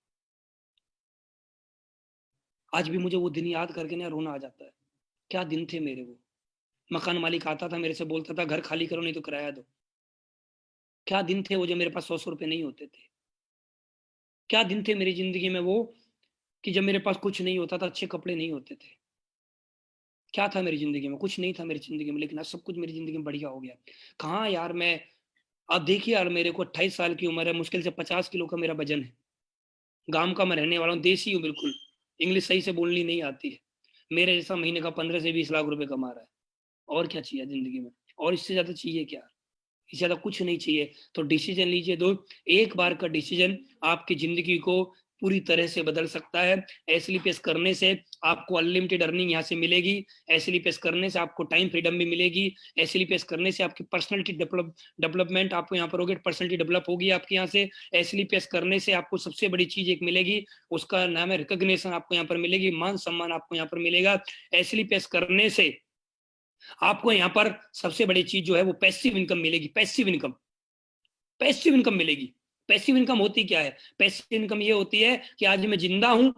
आज भी मुझे वो दिन याद करके ना रोना आ जाता है। क्या दिन थे मेरे वो। मकान मालिक आता था मेरे से बोलता था घर खाली करो नहीं तो किराया दो। क्या दिन थे वो जब मेरे पास 100 रुपए नहीं होते थे? क्या दिन थे मेरी जिंदगी में वो कि जब मेरे पास कुछ नहीं होता था, अच्छे कपड़े नहीं होते थे? क्या था मेरी जिंदगी में? कुछ नहीं था मेरी जिंदगी में, लेकिन आज सब कुछ मेरी जिंदगी में बढ़िया हो गया। कहाँ यार मैं, अब देखिए यार, मेरे को 28 साल की उम्र है, मुश्किल से 50 किलो का मेरा वजन है। गांव का मैं रहने वाला हूँ, देसी हूँ बिल्कुल। इंग्लिश सही से बोलनी नहीं आती है। मेरे जैसा महीने का 15 से 20 लाख रुपए कमा रहा है। और क्या चाहिए जिंदगी में? और इससे ज्यादा चाहिए क्या? इससे ज्यादा कुछ नहीं चाहिए। तो डिसीजन लीजिए दोस्त। एक बार का डिसीजन आपकी जिंदगी को पूरी तरह से बदल सकता है। एसएलपीएस करने से आपको अनलिमिटेड अर्निंग यहाँ से मिलेगी। एसएलपीएस करने से आपको टाइम फ्रीडम भी मिलेगी। एसएलपीएस करने से आपकी पर्सनैलिटी डेवलपमेंट आपको यहाँ पर होगी, पर्सनैलिटी डेवलप होगी आपके यहाँ से। एसएलपीएस करने से आपको सबसे बड़ी चीज एक मिलेगी, उसका नाम है रिकॉग्निशन। आपको यहाँ पर मिलेगी, मान सम्मान आपको यहाँ पर मिलेगा। एसएलपीएस करने से आपको यहाँ पर सबसे बड़ी चीज जो है वो पैसिव इनकम मिलेगी। पैसिव इनकम, पैसिव इनकम मिलेगी। पैसिव इनकम होती क्या है? पैसिव इनकम ये होती है कि आज मैं जिंदा हूं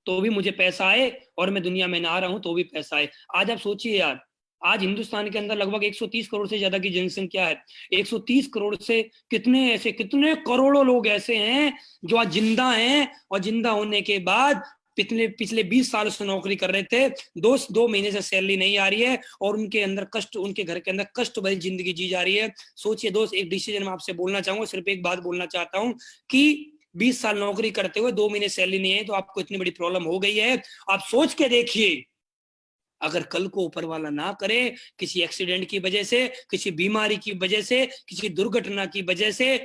तो भी मुझे पैसा आए, और मैं दुनिया में ना आ रहा हूं तो भी पैसा आए। आज आप सोचिए यार, आज हिंदुस्तान के अंदर लगभग 130 करोड़ से ज्यादा की जनसंख्या है। 130 करोड़ से कितने करोड़ों लोग ऐसे हैं जो आज जिंदा हैं, और जिंदा होने के बाद पिछले पिछले 20 साल से नौकरी कर रहे थे। 2 महीने से सैलरी नहीं आ रही है, और उनके अंदर कष्ट, उनके घर के अंदर कष्ट भरी जिंदगी जी जा रही है। सोचिए दोस्त, एक डिसीजन मैं आपसे बोलना चाहूंगा, सिर्फ एक बात बोलना चाहता हूं कि 20 साल नौकरी करते हुए 2 महीने सैलरी नहीं है तो आपको इतनी बड़ी प्रॉब्लम हो गई है। आप सोच के देखिए, अगर कल को ऊपर वाला ना करे, किसी एक्सीडेंट की वजह से, किसी बीमारी की वजह से, किसी दुर्घटना की वजह से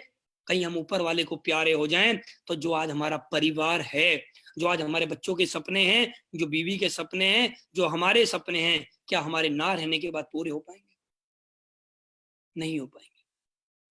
कहीं हम ऊपर वाले को प्यारे हो जाएं, तो जो आज हमारा परिवार है, जो आज हमारे बच्चों के सपने हैं, जो बीवी के सपने हैं, जो हमारे सपने हैं, क्या हमारे ना रहने के बाद पूरे हो पाएंगे? नहीं हो पाएंगे,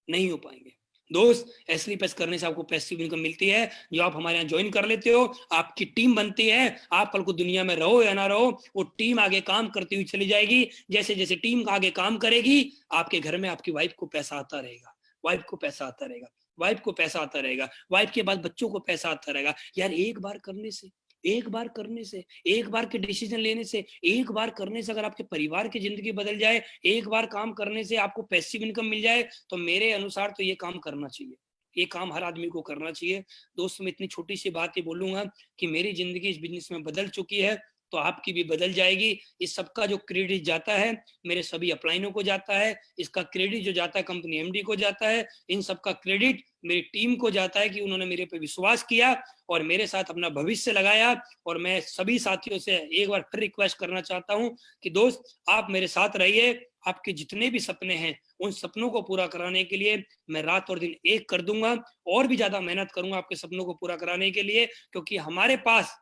नहीं हो पाएंगे। दोस्त, एसली पेस करने से आपको पैसिव इनकम मिलती है, जो आप हमारे यहाँ ज्वाइन कर लेते हो, आपकी टीम बनती है। आप कल को दुनिया में रहो या ना रहो, वो टीम आगे काम करती हुई चली जाएगी। जैसे जैसे टीम आगे काम करेगी, आपके घर में आपकी वाइफ को पैसा आता रहेगा, वाइफ को पैसा आता रहेगा, वाइफ को पैसा आता रहेगा, वाइफ के बाद बच्चों को पैसा आता रहेगा। यार एक बार करने से, एक बार करने से, एक बार के डिसीजन लेने से, एक बार करने से अगर आपके परिवार की जिंदगी बदल जाए, एक बार काम करने से आपको पैसिव इनकम मिल जाए, तो मेरे अनुसार तो ये काम करना चाहिए। ये काम हर आदमी को करना चाहिए। दोस्तों, मैं इतनी छोटी सी बात ही बोलूंगा कि मेरी जिंदगी इस बिजनेस में बदल चुकी है, तो आपकी भी बदल जाएगी। इस सबका जो क्रेडिट जाता है मेरे सभी अपलाइनों को जाता है, इसका क्रेडिट जो जाता है कंपनी एमडी को जाता है, इन सबका क्रेडिट मेरी टीम को जाता है कि उन्होंने मेरे पे विश्वास किया और मेरे साथ अपना भविष्य लगाया। और मैं सभी साथियों से एक बार फिर रिक्वेस्ट करना चाहता हूं कि दोस्त, आप मेरे साथ रहिए। आपके जितने भी सपने हैं, उन सपनों को पूरा कराने के लिए मैं रात और दिन एक कर दूंगा, और भी ज्यादा मेहनत करूंगा आपके सपनों को पूरा कराने के लिए, क्योंकि हमारे पास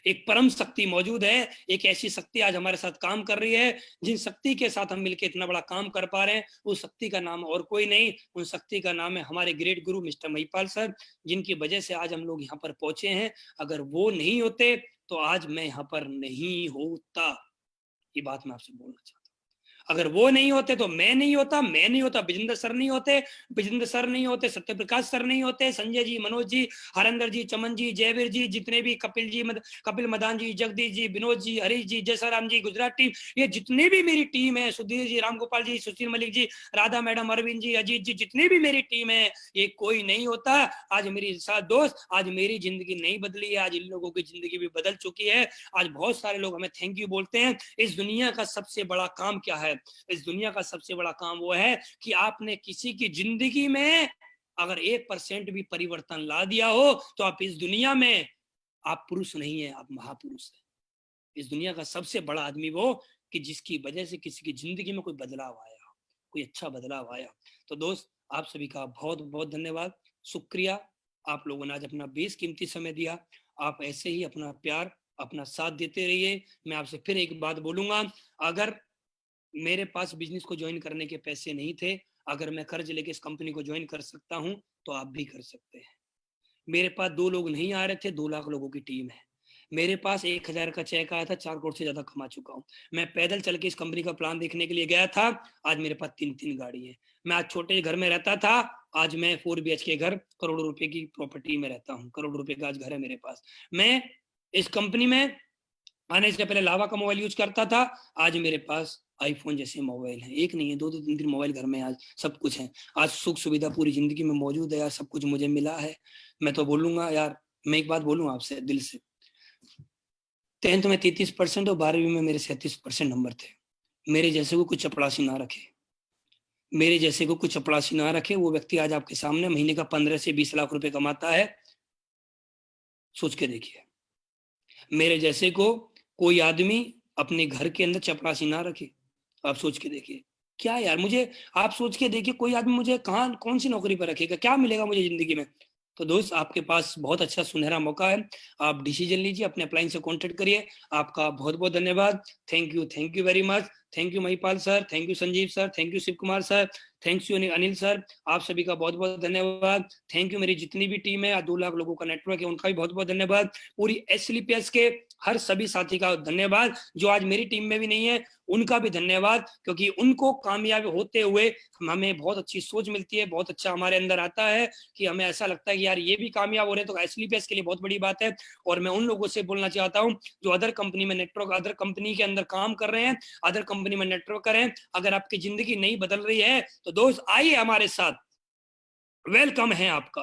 एक परम शक्ति मौजूद है। एक ऐसी शक्ति आज हमारे साथ काम कर रही है, जिन शक्ति के साथ हम मिलकर इतना बड़ा काम कर पा रहे हैं, उस शक्ति का नाम और कोई नहीं, उन शक्ति का नाम है हमारे ग्रेट गुरु मिस्टर महिपाल सर, जिनकी वजह से आज हम लोग यहाँ पर पहुंचे हैं। अगर वो नहीं होते तो आज मैं यहाँ पर नहीं होता। ये बात मैं आपसे बोलना चाहता हूँ। अगर वो नहीं होते तो मैं नहीं होता, मैं नहीं होता, विजेंद्र सर नहीं होते, विजेंद्र सर नहीं होते, सत्यप्रकाश सर नहीं होते, संजय जी, मनोज जी, हरेंद्र जी, चमन जी, जयवीर जी, जितने भी कपिल जी, कपिल मदान जी, जगदीश जी, विनोद जी, हरीश जी, जयसाराम जी, गुजरात टीम, ये जितने भी मेरी टीम है, सुधीर जी, रामगोपाल जी, सुशील मलिक जी, राधा मैडम, अरविंद जी, अजीत जी, जितनी भी मेरी टीम है, ये कोई नहीं होता आज मेरी साथ। दोस्त, आज मेरी जिंदगी नहीं बदली है, आज इन लोगों की जिंदगी भी बदल चुकी है। आज बहुत सारे लोग हमें थैंक यू बोलते हैं। इस दुनिया का सबसे बड़ा काम क्या है? इस दुनिया का सबसे बड़ा काम वो है कि आपने किसी की जिंदगी में अगर 1% भी परिवर्तन ला दिया हो, तो आप इस दुनिया में, आप पुरुष नहीं है, आप महापुरुष है। इस दुनिया का सबसे बड़ा आदमी वो कि जिसकी वजह से किसी की जिंदगी में कोई बदलाव आया, कोई अच्छा बदलाव आया। तो दोस्त, आप सभी का बहुत बहुत धन्यवाद, शुक्रिया। आप लोगों ने आज अपना बेशकीमती समय दिया। आप ऐसे ही अपना प्यार, अपना साथ देते रहिए। मैं आपसे फिर एक बात बोलूंगा, अगर मेरे पास बिजनेस को ज्वाइन करने के पैसे नहीं थे, अगर मैं कर्ज लेके इस कंपनी को ज्वाइन कर सकता हूं, तो आप भी कर सकते हैं। मेरे पास 2 लोग नहीं आ रहे थे, 2 लाख लोगों की टीम है। मेरे पास 1,000 का चेक आया था, 4 करोड़ से ज्यादा कमा चुका हूं। मैं पैदल चल के इस कंपनी का प्लान देखने के लिए गया था, आज मेरे पास 3-3 गाड़ी है। मैं आज छोटे घर में रहता था, आज मैं 4 BHK के घर, करोड़ों रुपए की प्रॉपर्टी में रहता हूँ, करोड़ रुपए का आज घर है मेरे पास। मैं इस कंपनी में आने से पहले लावा का मोबाइल यूज करता था, आज मेरे पास आईफोन जैसे मोबाइल है, एक नहीं है, दो दो तीन तीन मोबाइल घर में, आज सब कुछ है। आज सुख सुविधा पूरी जिंदगी में मौजूद है यार, सब कुछ मुझे मिला है। मैं तो बोलूंगा यार, मैं एक बात बोलूँ आपसे दिल से, 10th में 33% और 12वीं में मेरे 37% नंबर थे। मेरे जैसे को कुछ चपड़ासी ना रखे, मेरे जैसे को कुछ चपड़ासी ना रखे। वो व्यक्ति आज आपके सामने महीने का 15 से 20 लाख रुपए कमाता है, सोच के देखिए। मेरे जैसे को कोई आदमी अपने घर के अंदर चपरासी ना रखे, आप सोच के देखिए। क्या यार, मुझे आप सोच के देखिए, कोई आदमी मुझे कहाँ कौन सी नौकरी पर रखेगा, क्या मिलेगा मुझे जिंदगी में। तो दोस्त, आपके पास बहुत अच्छा सुनहरा मौका है, आप डिसीजन लीजिए, अपने अपलाइन से कांटेक्ट करिए। आपका बहुत बहुत धन्यवाद। Thank you very much. Thank you Mahipal sir, thank you Sanjeev sir, thank you Shiv Kumar sir, thanks you Anil sir. आप सभी का बहुत बहुत धन्यवाद। थैंक यू मेरी जितनी भी टीम है, 2 लाख लोगों का नेटवर्क है, उनका भी बहुत बहुत धन्यवाद। पूरी एसलीपीएस के हर सभी साथी का धन्यवाद, जो आज मेरी टीम में भी नहीं है, उनका भी धन्यवाद, क्योंकि उनको कामयाब होते हुए हमें बहुत अच्छी सोच मिलती है, बहुत अच्छा हमारे अंदर आता है कि हमें ऐसा लगता है कि यार ये भी कामयाब हो रहे हैं, तो एसलीपीएस के लिए बहुत बड़ी बात है। और मैं उन लोगों से बोलना चाहता हूं जो अदर कंपनी में नेटवर्क, अदर कंपनी के अंदर काम कर रहे हैं, अदर कंपनी में नेटवर्क करें। अगर आपकी जिंदगी नहीं बदल रही है तो दोस्त आइए हमारे साथ, वेलकम है आपका,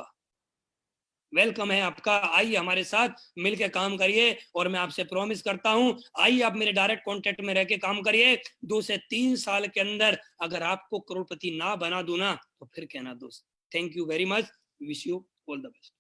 वेलकम है आपका। आइए हमारे साथ मिलकर काम करिए, और मैं आपसे प्रॉमिस करता हूं, आइए आप मेरे डायरेक्ट कांटेक्ट में रह के काम करिए। 2 से 3 साल के अंदर अगर आपको करोड़पति ना बना दूं ना, तो फिर कहना दोस्त। Thank you very much, wish you all the best.